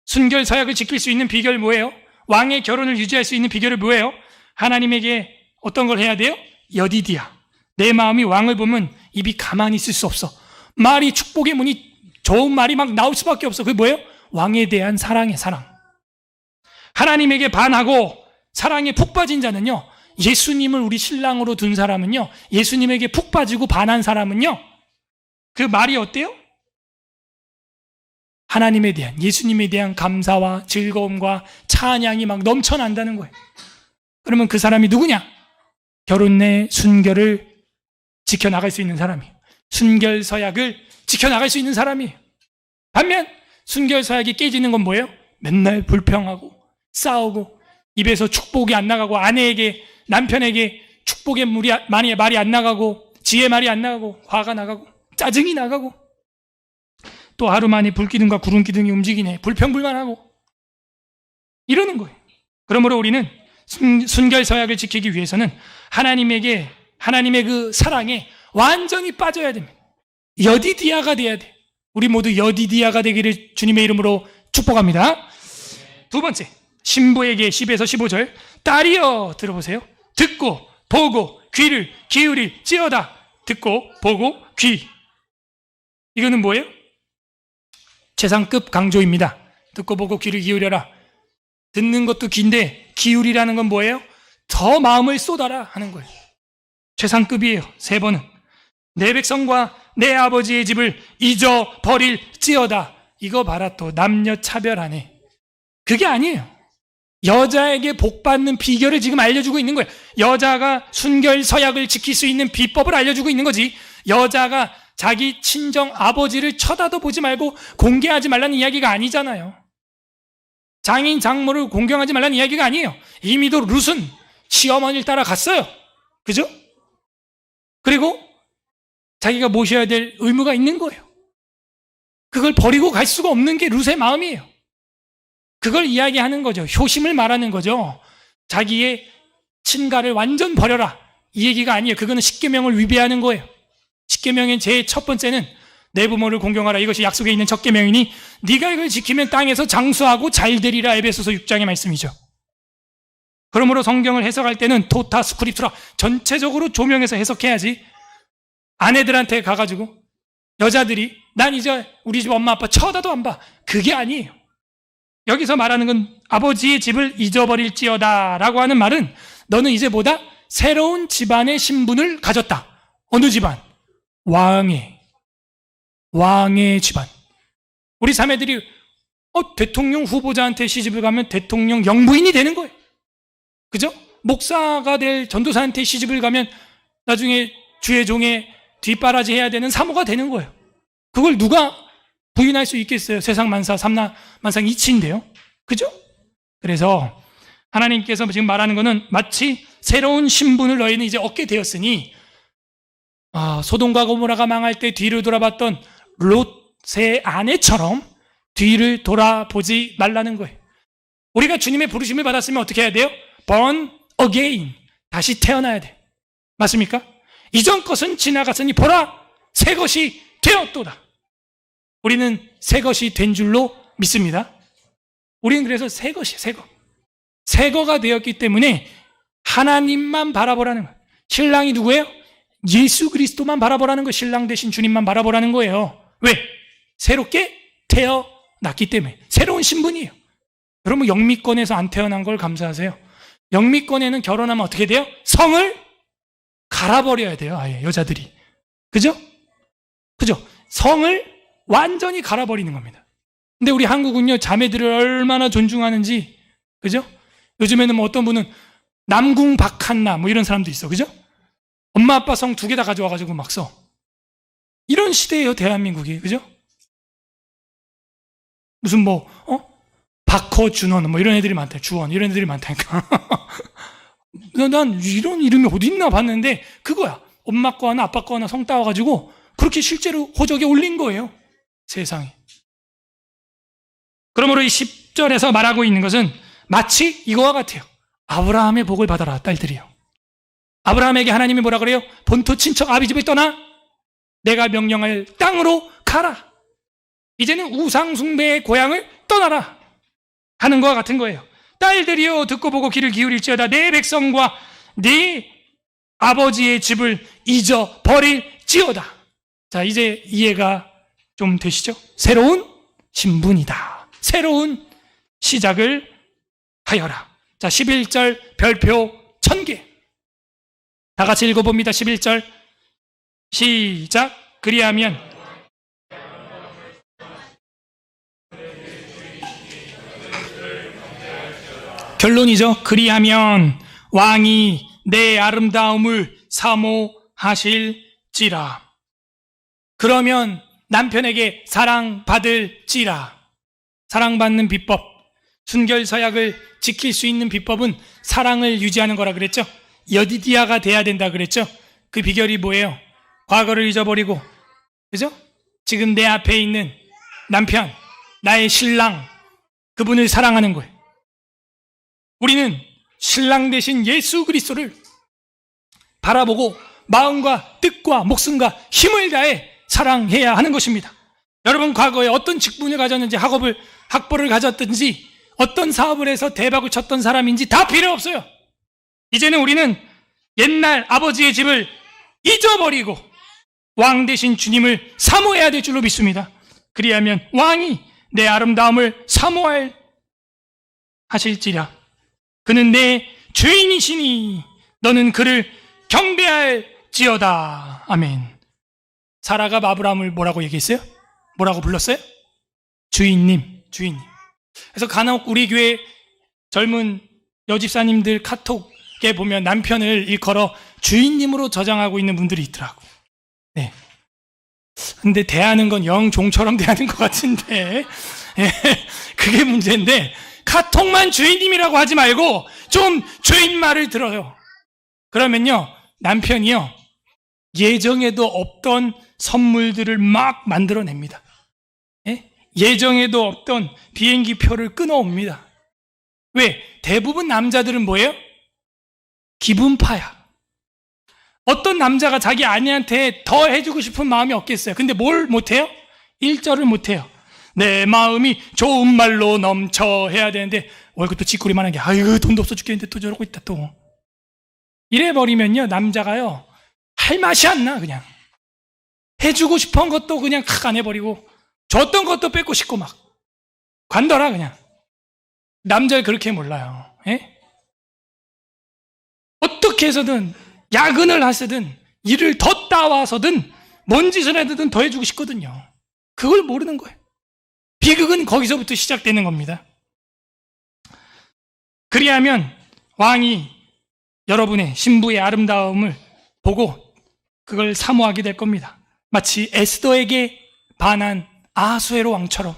A: 순결서약을 지킬 수 있는 비결 뭐예요? 왕의 결혼을 유지할 수 있는 비결은 뭐예요? 하나님에게 어떤 걸 해야 돼요? 여디디야. 내 마음이 왕을 보면 입이 가만히 있을 수 없어. 말이 축복의 문이 좋은 말이 막 나올 수밖에 없어. 그게 뭐예요? 왕에 대한 사랑의 사랑. 하나님에게 반하고 사랑에 푹 빠진 자는요, 예수님을 우리 신랑으로 둔 사람은요, 예수님에게 푹 빠지고 반한 사람은요, 그 말이 어때요? 하나님에 대한, 예수님에 대한 감사와 즐거움과 찬양이 막 넘쳐난다는 거예요. 그러면 그 사람이 누구냐? 결혼 내 순결을 지켜나갈 수 있는 사람이에요. 순결서약을 지켜나갈 수 있는 사람이에요. 반면 순결서약이 깨지는 건 뭐예요? 맨날 불평하고 싸우고 입에서 축복이 안 나가고 아내에게, 남편에게 축복의 말이 안 나가고 지혜 말이 안 나가고 화가 나가고 짜증이 나가고 또 하루 만에 불기둥과 구름기둥이 움직이네, 불평불만하고 이러는 거예요. 그러므로 우리는 순결서약을 지키기 위해서는 하나님의 그 사랑에 완전히 빠져야 됩니다. 여디디아가 돼야 돼. 우리 모두 여디디아가 되기를 주님의 이름으로 축복합니다. 두 번째, 신부에게 10에서 15절, 딸이여 들어보세요. 듣고 보고 귀를 기울일지어다. 듣고 보고 귀. 이거는 뭐예요? 최상급 강조입니다. 듣고 보고 귀를 기울여라. 듣는 것도 귀인데 기울이라는 건 뭐예요? 더 마음을 쏟아라 하는 거예요. 최상급이에요. 세 번은 내 백성과 내 아버지의 집을 잊어버릴지어다. 이거 봐라, 또 남녀 차별하네. 그게 아니에요. 여자에게 복받는 비결을 지금 알려주고 있는 거예요. 여자가 순결서약을 지킬 수 있는 비법을 알려주고 있는 거지. 여자가 자기 친정 아버지를 쳐다도 보지 말고 공개하지 말라는 이야기가 아니잖아요. 장인 장모를 공경하지 말라는 이야기가 아니에요. 이미도 룻은 시어머니를 따라갔어요. 그죠? 그리고 자기가 모셔야 될 의무가 있는 거예요. 그걸 버리고 갈 수가 없는 게 룻의 마음이에요. 그걸 이야기하는 거죠. 효심을 말하는 거죠. 자기의 친가를 완전 버려라, 이 얘기가 아니에요. 그거는 십계명을 위배하는 거예요. 십계명의 제일 첫 번째는 내 부모를 공경하라. 이것이 약속에 있는 첫 계명이니 네가 이걸 지키면 땅에서 장수하고 잘 되리라. 에베소서 6장의 말씀이죠. 그러므로 성경을 해석할 때는 토타 스크립투라, 전체적으로 조명해서 해석해야지. 아내들한테 가가지고 여자들이 난 이제 우리 집 엄마 아빠 쳐다도 안 봐, 그게 아니에요. 여기서 말하는 건 아버지의 집을 잊어버릴지어다 라고 하는 말은 너는 이제 뭐다? 새로운 집안의 신분을 가졌다. 어느 집안? 왕의 집안. 우리 자매들이 대통령 후보자한테 시집을 가면 대통령 영부인이 되는 거예요. 그죠? 목사가 될 전도사한테 시집을 가면 나중에 주의 종의 뒷바라지 해야 되는 사모가 되는 거예요. 그걸 누가 부인할 수 있겠어요? 세상 만사 삼라만상 이치인데요. 그죠? 그래서 하나님께서 지금 말하는 거는 마치 새로운 신분을 너희는 이제 얻게 되었으니, 소돔과 고모라가 망할 때 뒤를 돌아봤던 롯의 아내처럼 뒤를 돌아보지 말라는 거예요. 우리가 주님의 부르심을 받았으면 어떻게 해야 돼요? born again, 다시 태어나야 돼. 맞습니까? 이전 것은 지나갔으니 보라, 새 것이 되었도다. 우리는 새 것이 된 줄로 믿습니다. 우리는 그래서 새 거가 되었기 때문에 하나님만 바라보라는 거예요. 신랑이 누구예요? 예수 그리스도만 바라보라는 거예요. 신랑 대신 주님만 바라보라는 거예요. 왜? 새롭게 태어났기 때문에. 새로운 신분이에요. 여러분, 영미권에서 안 태어난 걸 감사하세요. 영미권에는 결혼하면 어떻게 돼요? 성을 갈아버려야 돼요. 아예 여자들이. 그죠? 성을 완전히 갈아버리는 겁니다. 근데 우리 한국은요, 자매들을 얼마나 존중하는지. 그죠? 요즘에는 뭐 어떤 분은 남궁 박한나 뭐 이런 사람도 있어. 그죠? 엄마 아빠 성 2개 다 가져와가지고 막 써. 이런 시대예요, 대한민국이. 그죠? 무슨 박허준원 뭐 이런 애들이 많다. 주원 이런 애들이 많다니까. 난 이런 이름이 어디 있나 봤는데 그거야. 엄마 거 하나 아빠 거 하나 성 따와가지고 그렇게 실제로 호적에 올린 거예요. 세상에. 그러므로 이 10절에서 말하고 있는 것은 마치 이거와 같아요. 아브라함의 복을 받아라, 딸들이요. 아브라함에게 하나님이 뭐라 그래요? 본토 친척 아비 집을 떠나 내가 명령할 땅으로 가라. 이제는 우상숭배의 고향을 떠나라 하는 것과 같은 거예요. 딸들이여 듣고 보고 귀를 기울일지어다. 내 백성과 네 아버지의 집을 잊어버릴지어다. 자, 이제 이해가 좀 되시죠? 새로운 신분이다. 새로운 시작을 하여라. 자, 11절 별표 1000개. 다 같이 읽어봅니다. 11절 시작. 그리하면 결론이죠. 그리하면 왕이 내 아름다움을 사모하실지라. 그러면 남편에게 사랑받을지라. 사랑받는 비법, 순결서약을 지킬 수 있는 비법은 사랑을 유지하는 거라 그랬죠. 여디디아가 돼야 된다 그랬죠. 그 비결이 뭐예요? 과거를 잊어버리고, 그죠? 지금 내 앞에 있는 남편, 나의 신랑, 그분을 사랑하는 거예요. 우리는 신랑 대신 예수 그리스도를 바라보고 마음과 뜻과 목숨과 힘을 다해 사랑해야 하는 것입니다. 여러분, 과거에 어떤 직분을 가졌는지, 학벌을 가졌든지, 어떤 사업을 해서 대박을 쳤던 사람인지 다 필요 없어요. 이제는 우리는 옛날 아버지의 집을 잊어버리고 왕 대신 주님을 사모해야 될 줄로 믿습니다. 그리하면 왕이 내 아름다움을 사모하실지라. 그는 내 주인이시니 너는 그를 경배할지어다. 아멘. 사라가 아브라함을 뭐라고 얘기했어요? 뭐라고 불렀어요? 주인님, 주인님. 그래서 간혹 우리 교회 젊은 여집사님들 카톡에 보면 남편을 일컬어 주인님으로 저장하고 있는 분들이 있더라고. 네. 근데 대하는 건 영 종처럼 대하는 것 같은데, 예, 그게 문제인데, 카톡만 주인님이라고 하지 말고 좀 주인 말을 들어요. 그러면요, 남편이요, 예정에도 없던 선물들을 막 만들어냅니다. 예? 예정에도 없던 비행기 표를 끊어옵니다. 왜? 대부분 남자들은 뭐예요? 기분파야. 어떤 남자가 자기 아내한테 더 해주고 싶은 마음이 없겠어요. 근데 뭘 못해요? 1절을 못해요. 내 마음이 좋은 말로 넘쳐 해야 되는데 월급도 찌꾸리만 한 게, 아이고 돈도 없어 죽겠는데 또 저러고 있다 또. 이래버리면요, 남자가요 할 맛이 안 나. 그냥 해주고 싶은 것도 그냥 안 해버리고 줬던 것도 뺏고 싶고 막 관둬라 그냥. 남자를 그렇게 몰라요. 예? 어떻게 해서든 야근을 하시든 일을 더 따와서든 뭔 짓을 해든 더 해주고 싶거든요. 그걸 모르는 거예요. 비극은 거기서부터 시작되는 겁니다. 그리하면 왕이 여러분의 신부의 아름다움을 보고 그걸 사모하게 될 겁니다. 마치 에스더에게 반한 아수에로 왕처럼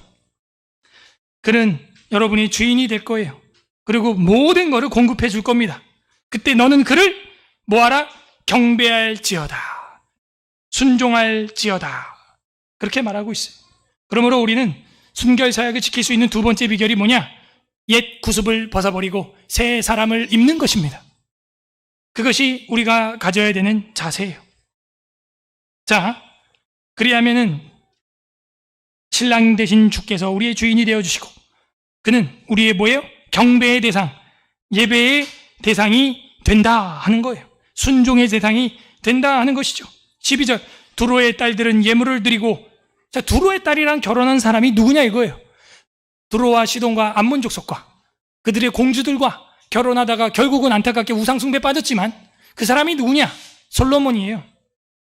A: 그는 여러분의 주인이 될 거예요. 그리고 모든 것을 공급해 줄 겁니다. 그때 너는 그를 뭐하라? 경배할지어다, 순종할지어다, 그렇게 말하고 있어요. 그러므로 우리는 순결사약을 지킬 수 있는 두 번째 비결이 뭐냐? 옛 구습을 벗어버리고 새 사람을 입는 것입니다. 그것이 우리가 가져야 되는 자세예요. 자, 그리하면은 신랑 되신 주께서 우리의 주인이 되어주시고 그는 우리의 뭐예요? 경배의 대상, 예배의 대상이 된다 하는 거예요. 순종의 대상이 된다 하는 것이죠. 12절 두로의 딸들은 예물을 드리고, 자, 두로의 딸이랑 결혼한 사람이 누구냐 이거예요. 두로와 시돈과 암몬 족속과 그들의 공주들과 결혼하다가 결국은 안타깝게 우상숭배에 빠졌지만 그 사람이 누구냐? 솔로몬이에요.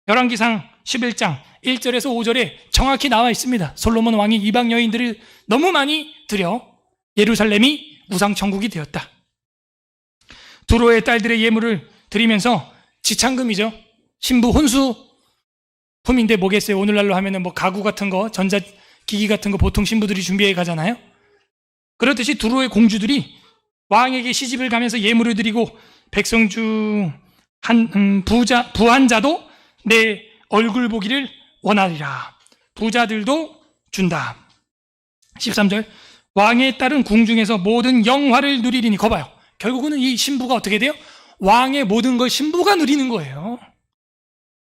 A: 열왕기상 11장 1절에서 5절에 정확히 나와 있습니다. 솔로몬 왕이 이방 여인들을 너무 많이 들여 예루살렘이 우상천국이 되었다. 두로의 딸들의 예물을 드리면서 지창금이죠. 신부 혼수품인데 뭐겠어요? 오늘날로 하면은 뭐 가구 같은 거, 전자기기 같은 거 보통 신부들이 준비해 가잖아요. 그렇듯이 두로의 공주들이 왕에게 시집을 가면서 예물을 드리고 백성 중 부한 자도 내 얼굴 보기를 원하리라. 부자들도 준다. 13절 왕의 딸은 궁중에서 모든 영화를 누리리니. 거봐요. 결국은 이 신부가 어떻게 돼요? 왕의 모든 걸 신부가 누리는 거예요.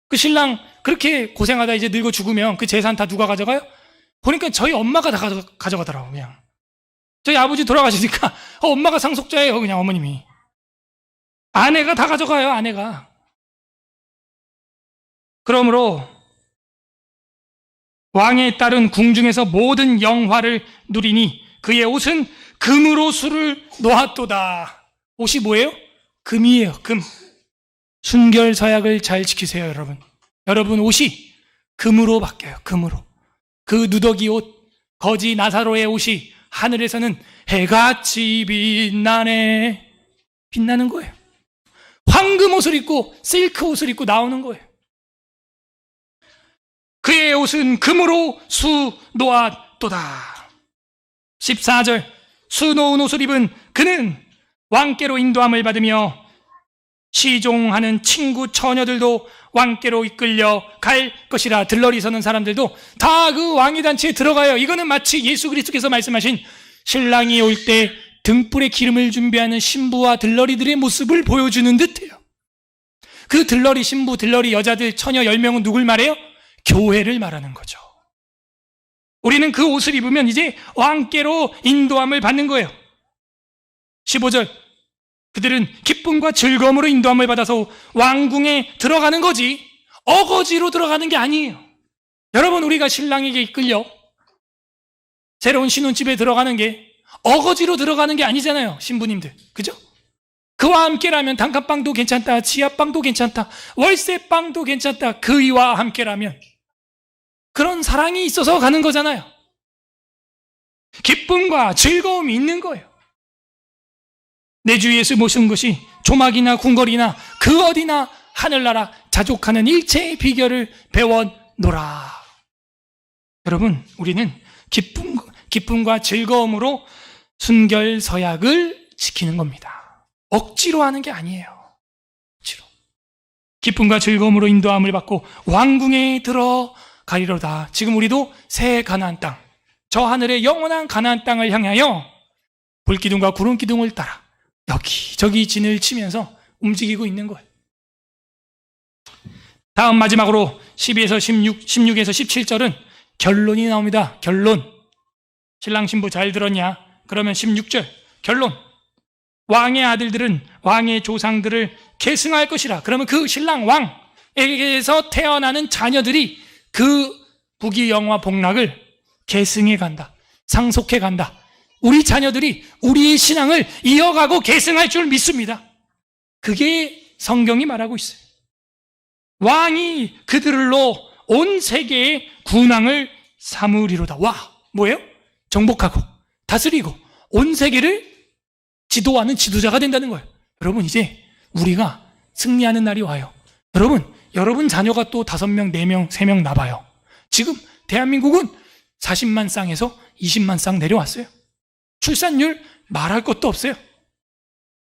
A: 그 신랑 그렇게 고생하다 이제 늙어 죽으면 그 재산 다 누가 가져가요? 보니까 저희 엄마가 다 가져가더라고. 그냥 저희 아버지 돌아가시니까 엄마가 상속자예요. 그냥 어머님이. 아내가 다 가져가요. 아내가. 그러므로 왕의 딸은 궁중에서 모든 영화를 누리니 그의 옷은 금으로 수를 놓았도다. 옷이 뭐예요? 금이에요. 금. 순결서약을 잘 지키세요, 여러분. 여러분 옷이 금으로 바뀌어요. 금으로. 그 누더기 옷, 거지 나사로의 옷이 하늘에서는 해같이 빛나네. 빛나는 거예요. 황금 옷을 입고 실크 옷을 입고 나오는 거예요. 그의 옷은 금으로 수 놓았도다. 14절, 수 놓은 옷을 입은 그는 왕께로 인도함을 받으며 시종하는 친구 처녀들도 왕께로 이끌려 갈 것이라. 들러리 서는 사람들도 다 그 왕의 단체에 들어가요. 이거는 마치 예수 그리스도께서 말씀하신 신랑이 올 때 등불에 기름을 준비하는 신부와 들러리들의 모습을 보여주는 듯해요. 그 들러리 신부, 들러리 여자들, 처녀 10명은 누굴 말해요? 교회를 말하는 거죠. 우리는 그 옷을 입으면 이제 왕께로 인도함을 받는 거예요. 15절, 그들은 기쁨과 즐거움으로 인도함을 받아서 왕궁에 들어가는 거지 어거지로 들어가는 게 아니에요. 여러분, 우리가 신랑에게 이끌려 새로운 신혼집에 들어가는 게 어거지로 들어가는 게 아니잖아요. 신부님들, 그죠? 그와 함께라면 단칸방도 괜찮다, 지하방도 괜찮다, 월세방도 괜찮다. 그이와 함께라면 그런 사랑이 있어서 가는 거잖아요. 기쁨과 즐거움이 있는 거예요. 내 주 예수 모신 것이 조막이나 궁궐이나 그 어디나 하늘나라 자족하는 일체의 비결을 배워노라. 여러분, 우리는 기쁨과 즐거움으로 순결서약을 지키는 겁니다. 억지로 하는 게 아니에요. 억지로. 기쁨과 즐거움으로 인도함을 받고 왕궁에 들어가리로다. 지금 우리도 새 가나안 땅, 저 하늘의 영원한 가나안 땅을 향하여 불기둥과 구름기둥을 따라 여기저기 진을 치면서 움직이고 있는 거예요. 다음 마지막으로 12에서 16에서 17절은 결론이 나옵니다. 결론. 신랑 신부 잘 들었냐? 그러면 16절 결론. 왕의 아들들은 왕의 조상들을 계승할 것이라. 그러면 그 신랑 왕에게서 태어나는 자녀들이 그 부귀영화 복락을 계승해 간다. 상속해 간다. 우리 자녀들이 우리의 신앙을 이어가고 계승할 줄 믿습니다. 그게 성경이 말하고 있어요. 왕이 그들로 온 세계의 군왕을 삼으리로다. 와, 뭐예요? 정복하고 다스리고 온 세계를 지도하는 지도자가 된다는 거예요. 여러분, 이제 우리가 승리하는 날이 와요. 여러분 자녀가 또 5명, 4명, 3명 나봐요. 지금 대한민국은 40만 쌍에서 20만 쌍 내려왔어요. 출산율 말할 것도 없어요.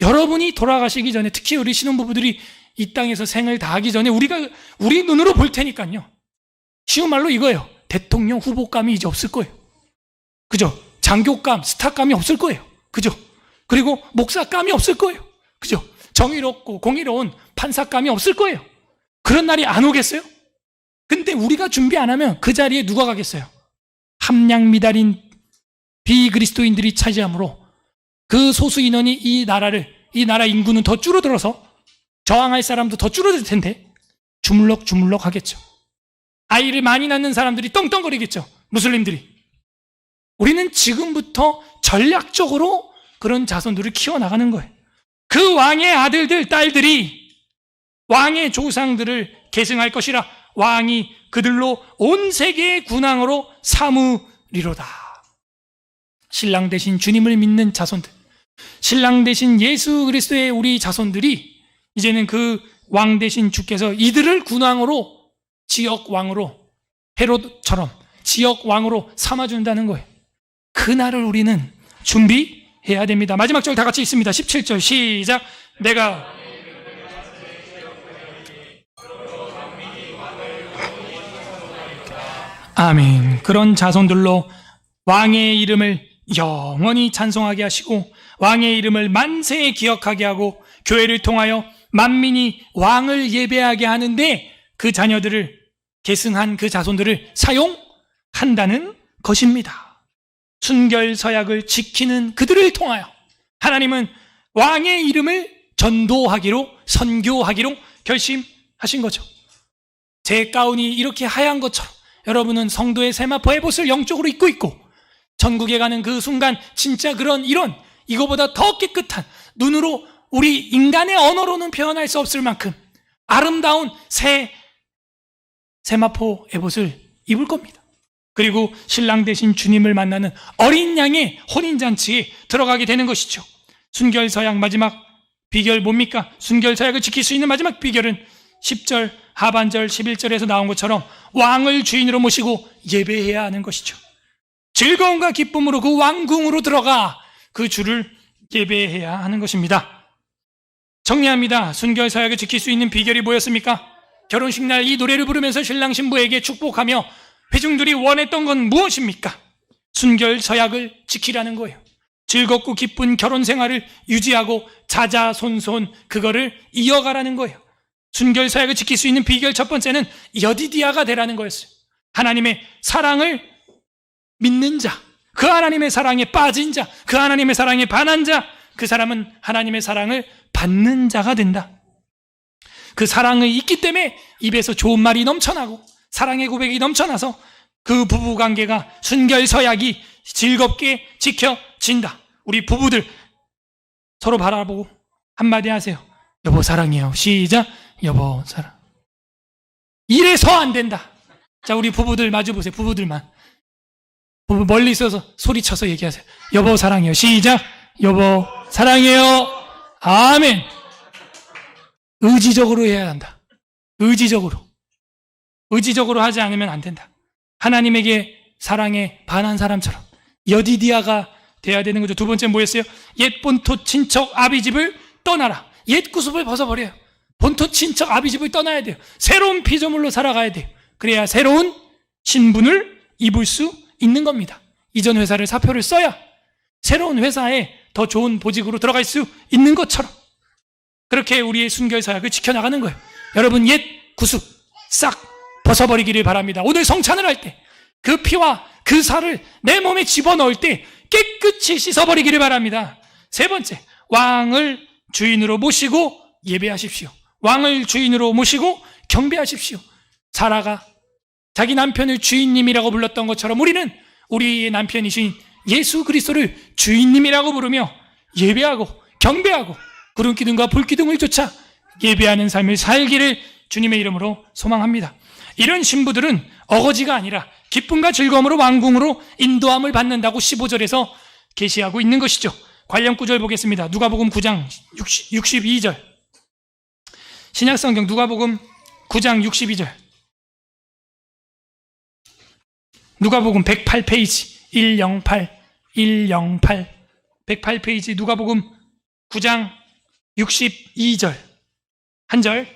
A: 여러분이 돌아가시기 전에, 특히 우리 신혼부부들이 이 땅에서 생을 다하기 전에 우리 눈으로 볼 테니까요. 쉬운 말로 이거예요. 대통령 후보감이 이제 없을 거예요. 그죠? 장교감, 스타감이 없을 거예요. 그죠? 그리고 목사감이 없을 거예요. 그죠? 정의롭고 공의로운 판사감이 없을 거예요. 그런 날이 안 오겠어요? 근데 우리가 준비 안 하면 그 자리에 누가 가겠어요? 함량미달인 비그리스도인들이 차지함으로 그 소수 인원이 이 나라 인구는 더 줄어들어서 저항할 사람도 더 줄어들 텐데 주물럭 하겠죠. 아이를 많이 낳는 사람들이 떵떵거리겠죠. 무슬림들이. 우리는 지금부터 전략적으로 그런 자손들을 키워나가는 거예요. 그 왕의 아들들, 딸들이 왕의 조상들을 계승할 것이라. 왕이 그들로 온 세계의 군왕으로 삼으리로다. 신랑 대신 주님을 믿는 자손들, 신랑 대신 예수 그리스도의 우리 자손들이 이제는 그 왕 대신 주께서 이들을 군왕으로, 지역왕으로, 헤롯처럼 지역왕으로 삼아준다는 거예요. 그날을 우리는 준비해야 됩니다. 마지막 절 다 같이 읽습니다. 17절 시작. 내가 아멘. 그런 자손들로 왕의 이름을 영원히 찬송하게 하시고 왕의 이름을 만세에 기억하게 하고 교회를 통하여 만민이 왕을 예배하게 하는데 그 자녀들을 계승한 그 자손들을 사용한다는 것입니다. 순결서약을 지키는 그들을 통하여 하나님은 왕의 이름을 전도하기로, 선교하기로 결심하신 거죠. 제 가운이 이렇게 하얀 것처럼 여러분은 성도의 세마포의 옷을 영적으로 입고 있고, 천국에 가는 그 순간 진짜 이런 이거보다 더 깨끗한, 눈으로 우리 인간의 언어로는 표현할 수 없을 만큼 아름다운 새 세마포 에봇을 입을 겁니다. 그리고 신랑 대신 주님을 만나는 어린 양의 혼인잔치에 들어가게 되는 것이죠. 순결서약 마지막 비결 뭡니까? 순결서약을 지킬 수 있는 마지막 비결은 10절 하반절 11절에서 나온 것처럼 왕을 주인으로 모시고 예배해야 하는 것이죠. 즐거움과 기쁨으로 그 왕궁으로 들어가 그 주를 예배해야 하는 것입니다. 정리합니다. 순결서약을 지킬 수 있는 비결이 뭐였습니까? 결혼식 날 이 노래를 부르면서 신랑 신부에게 축복하며 회중들이 원했던 건 무엇입니까? 순결서약을 지키라는 거예요. 즐겁고 기쁜 결혼 생활을 유지하고 자자손손 그거를 이어가라는 거예요. 순결서약을 지킬 수 있는 비결 첫 번째는 여디디아가 되라는 거였어요. 하나님의 사랑을 믿는 자, 그 하나님의 사랑에 빠진 자, 그 하나님의 사랑에 반한 자, 그 사람은 하나님의 사랑을 받는 자가 된다. 그 사랑이 있기 때문에 입에서 좋은 말이 넘쳐나고 사랑의 고백이 넘쳐나서 그 부부관계가 순결서약이 즐겁게 지켜진다. 우리 부부들 서로 바라보고 한마디 하세요. 여보 사랑해요. 시작. 여보 사랑. 이래서 안 된다. 자, 우리 부부들 마주보세요. 부부들만. 부부 멀리 있어서 소리쳐서 얘기하세요. 여보 사랑해요. 시작. 여보 사랑해요. 아멘. 의지적으로 해야 한다. 의지적으로 하지 않으면 안 된다. 하나님에게 사랑에 반한 사람처럼 여디디아가 돼야 되는 거죠. 두 번째는 뭐였어요? 옛 본토 친척 아비집을 떠나라. 옛 구습을 벗어버려요. 본토 친척 아비집을 떠나야 돼요. 새로운 피조물로 살아가야 돼요. 그래야 새로운 신분을 입을 수 있는 겁니다. 이전 회사를 사표를 써야 새로운 회사에 더 좋은 보직으로 들어갈 수 있는 것처럼 그렇게 우리의 순결서약을 지켜나가는 거예요. 여러분 옛 구습 싹 벗어버리기를 바랍니다. 오늘 성찬을 할 때 그 피와 그 살을 내 몸에 집어넣을 때 깨끗이 씻어버리기를 바랍니다. 세 번째, 왕을 주인으로 모시고 예배하십시오. 왕을 주인으로 모시고 경배하십시오. 사라가 자기 남편을 주인님이라고 불렀던 것처럼 우리는 우리의 남편이신 예수 그리스도를 주인님이라고 부르며 예배하고 경배하고 구름기둥과 불기둥을 쫓아 예배하는 삶을 살기를 주님의 이름으로 소망합니다. 이런 신부들은 어거지가 아니라 기쁨과 즐거움으로 왕궁으로 인도함을 받는다고 15절에서 계시하고 있는 것이죠. 관련 구절 보겠습니다. 누가복음 9장 62절. 신약성경 누가복음 9장 62절. 누가복음 108페이지 108 108페이지 누가복음 9장 62절 한 절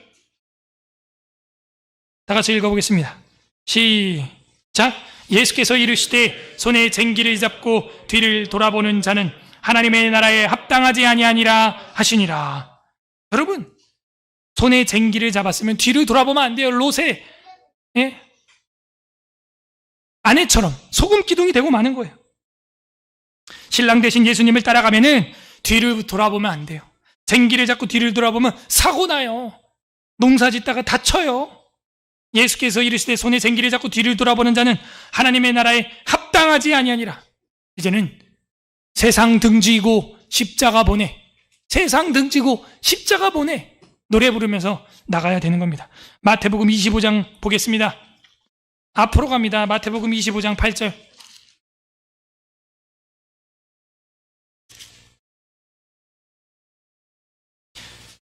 A: 다 같이 읽어보겠습니다. 시작. 예수께서 이르시되 손에 쟁기를 잡고 뒤를 돌아보는 자는 하나님의 나라에 합당하지 아니하니라 하시니라. 여러분 손에 쟁기를 잡았으면 뒤를 돌아보면 안 돼요. 롯의 아내처럼 소금 기둥이 되고 마는 거예요. 신랑 대신 예수님을 따라가면은 뒤를 돌아보면 안 돼요. 쟁기를 잡고 뒤를 돌아보면 사고 나요. 농사 짓다가 다쳐요. 예수께서 이르시되 손에 쟁기를 잡고 뒤를 돌아보는 자는 하나님의 나라에 합당하지 아니하니라. 이제는 세상 등지고 십자가 보내, 세상 등지고 십자가 보내 노래 부르면서 나가야 되는 겁니다. 마태복음 25장 보겠습니다. 앞으로 갑니다. 마태복음 25장 8절.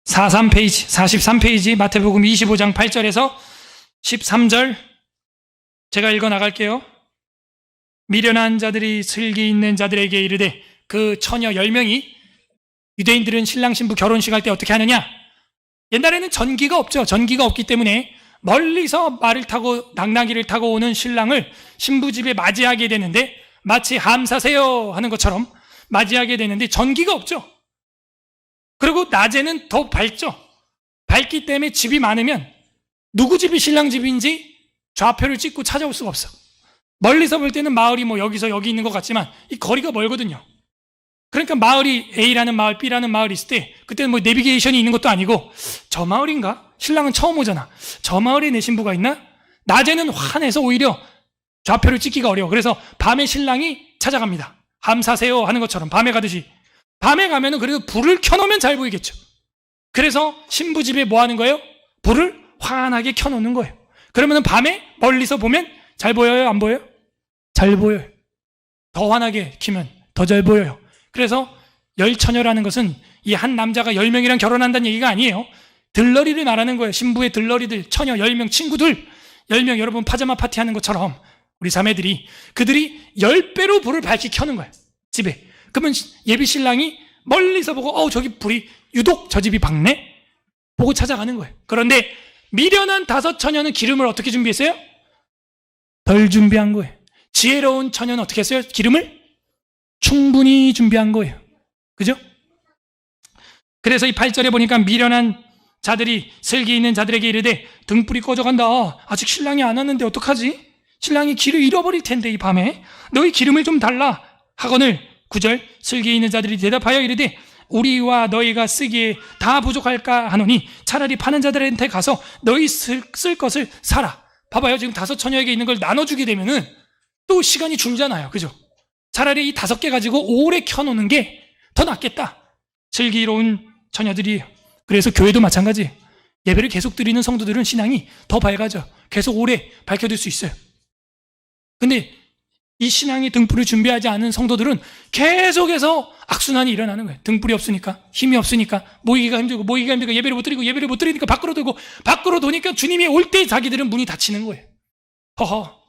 A: (43페이지) 43페이지 마태복음 25장 8절에서 13절 제가 읽어 나갈게요. 미련한 자들이 슬기 있는 자들에게 이르되, 그 처녀 10명이, 유대인들은 신랑 신부 결혼식 할 때 어떻게 하느냐? 옛날에는 전기가 없죠. 전기가 없기 때문에 멀리서 말을 타고 낙나기를 타고 오는 신랑을 신부 집에 맞이하게 되는데, 마치 함사세요 하는 것처럼 맞이하게 되는데 전기가 없죠. 그리고 낮에는 더 밝죠. 밝기 때문에 집이 많으면 누구 집이 신랑 집인지 좌표를 찍고 찾아올 수가 없어. 멀리서 볼 때는 마을이 뭐 여기서 여기 있는 것 같지만 이 거리가 멀거든요. 그러니까 마을이 A라는 마을, B라는 마을이 있을 때 그때는 뭐 내비게이션이 있는 것도 아니고 저 마을인가? 신랑은 처음 오잖아. 저 마을에 내 신부가 있나? 낮에는 환해서 오히려 좌표를 찍기가 어려워. 그래서 밤에 신랑이 찾아갑니다. 함사세요 하는 것처럼 밤에 가듯이. 밤에 가면은 그래도 불을 켜놓으면 잘 보이겠죠. 그래서 신부 집에 뭐 하는 거예요? 불을 환하게 켜놓는 거예요. 그러면은 밤에 멀리서 보면 잘 보여요? 안 보여요? 잘 보여요. 더 환하게 켜면 더 잘 보여요. 그래서 열처녀라는 것은 이 한 남자가 10명이랑 결혼한다는 얘기가 아니에요. 들러리를 말하는 거예요. 신부의 들러리들, 처녀 10명, 친구들 10명, 여러분 파자마 파티하는 것처럼 우리 자매들이 그들이 10배로 불을 밝게 켜는 거예요. 집에. 그러면 예비 신랑이 멀리서 보고 저기 불이 유독 저 집이 밝네? 보고 찾아가는 거예요. 그런데 미련한 5 처녀는 기름을 어떻게 준비했어요? 덜 준비한 거예요. 지혜로운 처녀는 어떻게 했어요? 기름을 충분히 준비한 거예요. 그죠? 그래서 이 8절에 보니까 미련한 자들이 슬기 있는 자들에게 이르되 등불이 꺼져간다. 아직 신랑이 안 왔는데 어떡하지? 신랑이 길을 잃어버릴 텐데 이 밤에 너희 기름을 좀 달라 하거늘 9절 슬기 있는 자들이 대답하여 이르되 우리와 너희가 쓰기에 다 부족할까 하노니 차라리 파는 자들한테 가서 너희 쓸 것을 사라. 봐봐요. 지금 5 처녀에게 있는 걸 나눠주게 되면은 또 시간이 줄잖아요. 그죠? 차라리 이 5개 가지고 오래 켜놓는 게 더 낫겠다. 슬기로운 처녀들이에요. 그래서 교회도 마찬가지예요. 예배를 계속 드리는 성도들은 신앙이 더 밝아져. 계속 오래 밝혀둘 수 있어요. 근데 이 신앙의 등불을 준비하지 않은 성도들은 계속해서 악순환이 일어나는 거예요. 등불이 없으니까, 힘이 없으니까, 모이기가 힘들고 예배를 못 드리고 예배를 못 드리니까 밖으로 돌고 밖으로 도니까 주님이 올 때 자기들은 문이 닫히는 거예요. 허허.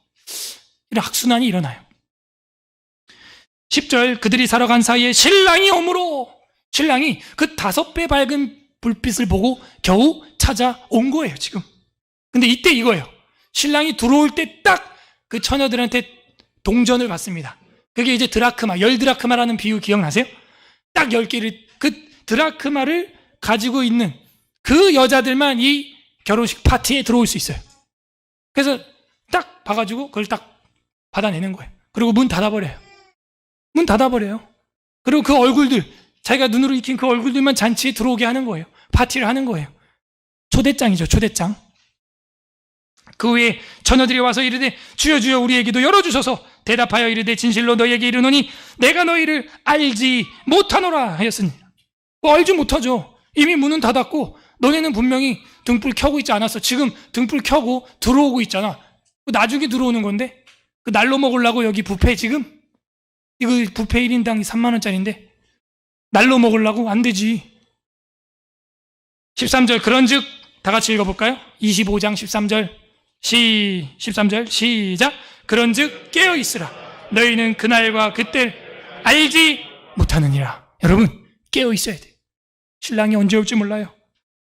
A: 이런 악순환이 일어나요. 10절 그들이 사러 간 사이에 신랑이 오므로 신랑이 그 5배 밝은 불빛을 보고 겨우 찾아온 거예요, 지금. 근데 이때 이거예요. 신랑이 들어올 때 딱 그 처녀들한테 동전을 받습니다. 그게 이제 드라크마, 10드라크마라는 비유 기억나세요? 딱 10개를, 그 드라크마를 가지고 있는 그 여자들만 이 결혼식 파티에 들어올 수 있어요. 그래서 딱 봐가지고 그걸 딱 받아내는 거예요. 그리고 문 닫아버려요. 문 닫아버려요. 그리고 그 얼굴들, 자기가 눈으로 익힌 그 얼굴들만 잔치에 들어오게 하는 거예요. 파티를 하는 거예요. 초대장이죠, 초대장. 그 후에 처녀들이 와서 이르되 주여 주여 우리에게도 열어주소서. 대답하여 이르되 진실로 너희에게 이르노니 내가 너희를 알지 못하노라 하였으니. 뭐 알지 못하죠. 이미 문은 닫았고 너네는 분명히 등불 켜고 있지 않았어. 지금 등불 켜고 들어오고 있잖아. 나중에 들어오는 건데 그 날로 먹으려고 여기 뷔페 지금 이거 뷔페 1인당 3만 원짜리인데 날로 먹으려고? 안 되지. 13절 그런즉 다 같이 읽어볼까요? 25장 13절 13절 시작. 그런즉 깨어있으라. 너희는 그날과 그때 알지 못하느니라. 여러분 깨어있어야 돼. 신랑이 언제 올지 몰라요.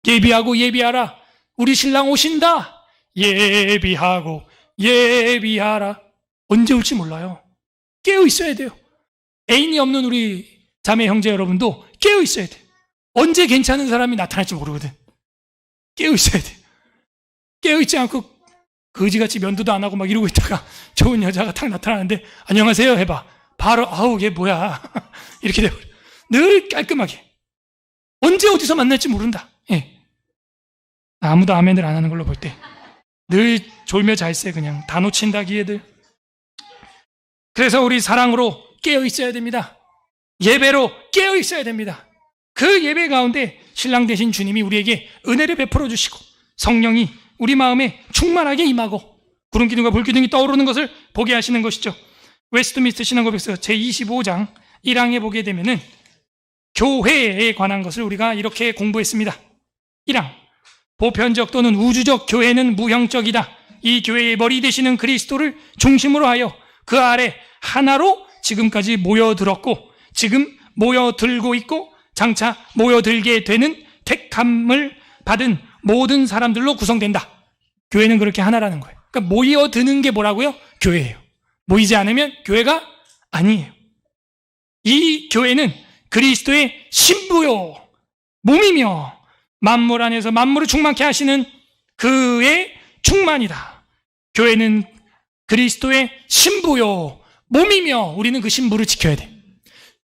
A: 예비하고 예비하라. 우리 신랑 오신다. 예비하고 예비하라. 언제 올지 몰라요. 깨어있어야 돼요. 애인이 없는 우리 자매 형제 여러분도 깨어있어야 돼. 언제 괜찮은 사람이 나타날지 모르거든. 깨어있어야 돼. 깨어있지 않고 거지같이 면도도 안 하고 막 이러고 있다가 좋은 여자가 탁 나타나는데 안녕하세요 해봐. 바로 아우 얘 뭐야 이렇게 돼버려. 늘 깔끔하게. 언제 어디서 만날지 모른다. 예. 아무도 아멘을 안 하는 걸로 볼 때 늘 졸며 잘세. 그냥 다 놓친다 기회들. 그래서 우리 사랑으로 깨어 있어야 됩니다. 예배로 깨어 있어야 됩니다. 그 예배 가운데 신랑 되신 주님이 우리에게 은혜를 베풀어 주시고 성령이 우리 마음에 충만하게 임하고 구름 기둥과 불 기둥이 떠오르는 것을 보게 하시는 것이죠. 웨스트민스터 신앙고백서 제25장 1항에 보게 되면은 교회에 관한 것을 우리가 이렇게 공부했습니다. 1항 보편적 또는 우주적 교회는 무형적이다. 이 교회의 머리 되시는 그리스도를 중심으로 하여 그 아래 하나로 지금까지 모여들었고 지금 모여들고 있고 장차 모여들게 되는 택함을 받은 모든 사람들로 구성된다. 교회는 그렇게 하나라는 거예요. 그러니까 모여드는 게 뭐라고요? 교회예요. 모이지 않으면 교회가 아니에요. 이 교회는 그리스도의 신부요 몸이며 만물 안에서 만물을 충만케 하시는 그의 충만이다. 교회는 그리스도의 신부요, 몸이며 우리는 그 신부를 지켜야 돼.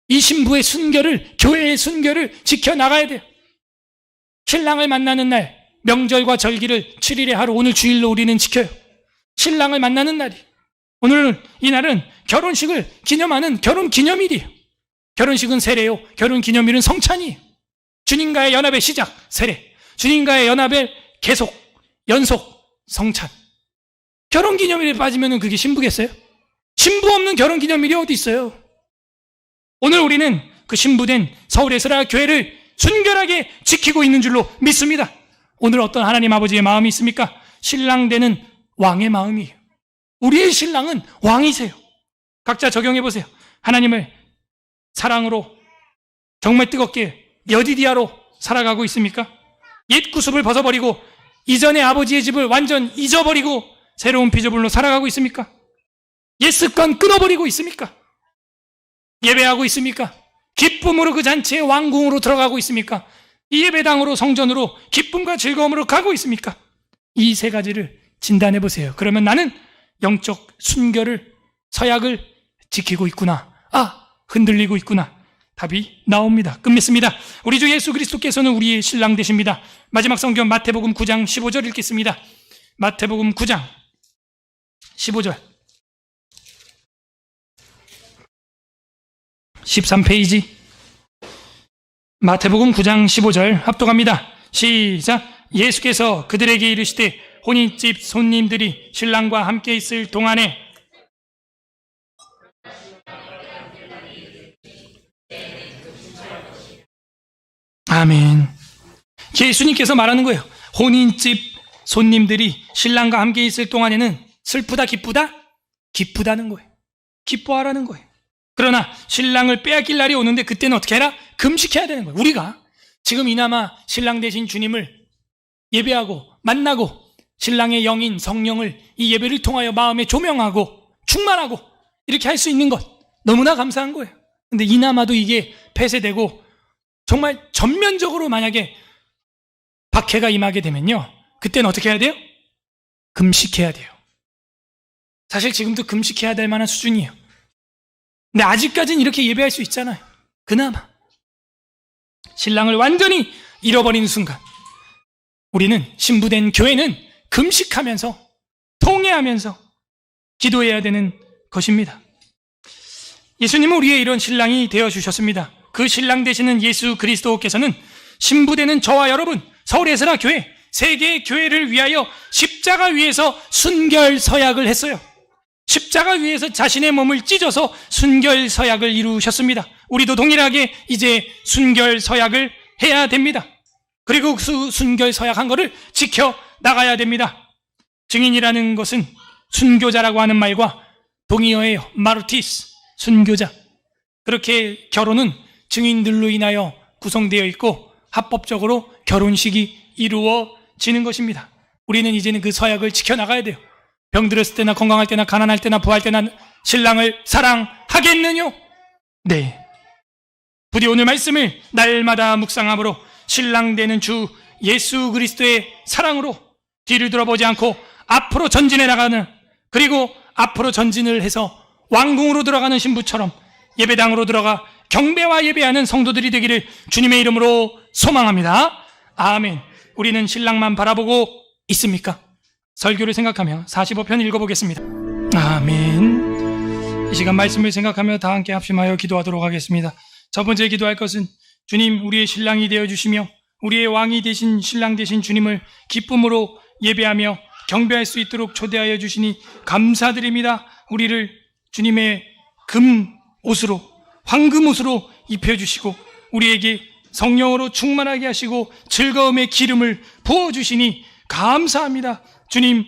A: 이 신부의 순결을, 교회의 순결을 지켜나가야 돼요. 신랑을 만나는 날, 명절과 절기를 7일의 하루, 오늘 주일로 우리는 지켜요. 신랑을 만나는 날이. 오늘 이날은 결혼식을 기념하는 결혼 기념일이에요. 결혼식은 세례요, 결혼 기념일은 성찬이에요. 주님과의 연합의 시작, 세례. 주님과의 연합의 계속, 연속, 성찬. 결혼 기념일에 빠지면 그게 신부겠어요? 신부 없는 결혼 기념일이 어디 있어요? 오늘 우리는 그 신부된 서울 에스라 교회를 순결하게 지키고 있는 줄로 믿습니다. 오늘 어떤 하나님 아버지의 마음이 있습니까? 신랑 되는 왕의 마음이에요. 우리의 신랑은 왕이세요. 각자 적용해 보세요. 하나님을 사랑으로 정말 뜨겁게 여디디아로 살아가고 있습니까? 옛 구습을 벗어버리고 이전의 아버지의 집을 완전 잊어버리고 새로운 피조물로 살아가고 있습니까? 옛 습관 끊어버리고 있습니까? 예배하고 있습니까? 기쁨으로 그 잔치의 왕궁으로 들어가고 있습니까? 이 예배당으로, 성전으로 기쁨과 즐거움으로 가고 있습니까? 이 세 가지를 진단해 보세요. 그러면 나는 영적 순결을, 서약을 지키고 있구나. 흔들리고 있구나. 답이 나옵니다. 끝맺습니다. 우리 주 예수 그리스도께서는 우리의 신랑 되십니다. 마지막 성경 마태복음 9장 15절 읽겠습니다. 마태복음 9장 15절 13페이지 마태복음 9장 15절 합독합니다. 시작. 예수께서 그들에게 이르시되 혼인집 손님들이 신랑과 함께 있을 동안에 아멘. 예수님께서 말하는 거예요. 혼인집 손님들이 신랑과 함께 있을 동안에는 슬프다, 기쁘다? 기쁘다는 거예요. 기뻐하라는 거예요. 그러나 신랑을 빼앗길 날이 오는데 그때는 어떻게 해라? 금식해야 되는 거예요. 우리가 지금 이나마 신랑 되신 주님을 예배하고 만나고 신랑의 영인 성령을 이 예배를 통하여 마음에 조명하고 충만하고 이렇게 할 수 있는 것 너무나 감사한 거예요. 근데 이나마도 이게 폐쇄되고 정말 전면적으로 만약에 박해가 임하게 되면요, 그때는 어떻게 해야 돼요? 금식해야 돼요. 사실 지금도 금식해야 될 만한 수준이에요. 근데 아직까지는 이렇게 예배할 수 있잖아요. 그나마 신랑을 완전히 잃어버리는 순간 우리는, 신부된 교회는 금식하면서 통회하면서 기도해야 되는 것입니다. 예수님은 우리의 이런 신랑이 되어주셨습니다. 그 신랑 되시는 예수 그리스도께서는 신부되는 저와 여러분, 서울 에스라 교회, 세계의 교회를 위하여 십자가 위에서 순결 서약을 했어요. 십자가 위에서 자신의 몸을 찢어서 순결 서약을 이루셨습니다. 우리도 동일하게 이제 순결 서약을 해야 됩니다. 그리고 그 순결 서약한 것을 지켜 나가야 됩니다. 증인이라는 것은 순교자라고 하는 말과 동의어예요. 마르티스, 순교자. 그렇게 결혼은 증인들로 인하여 구성되어 있고 합법적으로 결혼식이 이루어지는 것입니다. 우리는 이제는 그 서약을 지켜나가야 돼요. 병들었을 때나 건강할 때나 가난할 때나 부할 때나 신랑을 사랑하겠느뇨? 네. 부디 오늘 말씀을 날마다 묵상함으로 신랑 되는 주 예수 그리스도의 사랑으로 뒤를 돌아보지 않고 앞으로 전진해 나가는, 그리고 앞으로 전진을 해서 왕궁으로 들어가는 신부처럼 예배당으로 들어가 경배와 예배하는 성도들이 되기를 주님의 이름으로 소망합니다. 아멘. 우리는 신랑만 바라보고 있습니까? 설교를 생각하며 45편 읽어보겠습니다. 아멘. 이 시간 말씀을 생각하며 다 함께 합심하여 기도하도록 하겠습니다. 첫 번째 기도할 것은, 주님, 우리의 신랑이 되어주시며 우리의 왕이 되신 신랑 되신 주님을 기쁨으로 예배하며 경배할 수 있도록 초대하여 주시니 감사드립니다. 우리를 주님의 금 옷으로, 황금 옷으로 입혀주시고 우리에게 성령으로 충만하게 하시고 즐거움의 기름을 부어주시니 감사합니다. 주님,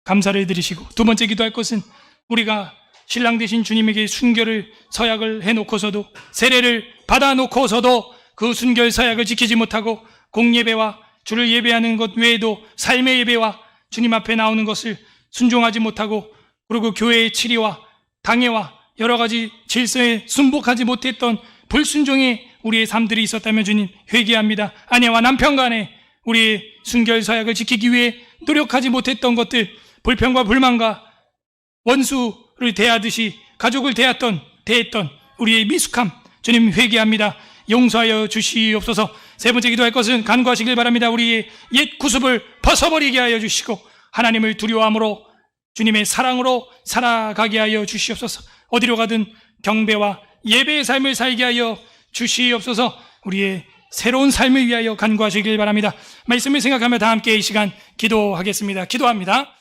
A: 감사를 드리시고, 두 번째 기도할 것은, 우리가 신랑 되신 주님에게 순결을 서약을 해놓고서도, 세례를 받아놓고서도 그 순결 서약을 지키지 못하고 공예배와 주를 예배하는 것 외에도 삶의 예배와 주님 앞에 나오는 것을 순종하지 못하고, 그리고 교회의 치리와 당회와 여러 가지 질서에 순복하지 못했던 불순종의 우리의 삶들이 있었다면 주님, 회개합니다. 아내와 남편 간에 우리의 순결 서약을 지키기 위해 노력하지 못했던 것들, 불평과 불만과 원수를 대하듯이 가족을 대했던 우리의 미숙함 주님 회개합니다. 용서하여 주시옵소서. 세 번째 기도할 것은 간구하시길 바랍니다. 우리의 옛 구습을 벗어버리게 하여 주시고 하나님을 두려워함으로 주님의 사랑으로 살아가게 하여 주시옵소서. 어디로 가든 경배와 예배의 삶을 살게 하여 주시옵소서. 우리의 새로운 삶을 위하여 간구하시길 바랍니다. 말씀을 생각하며 다 함께 이 시간 기도하겠습니다. 기도합니다.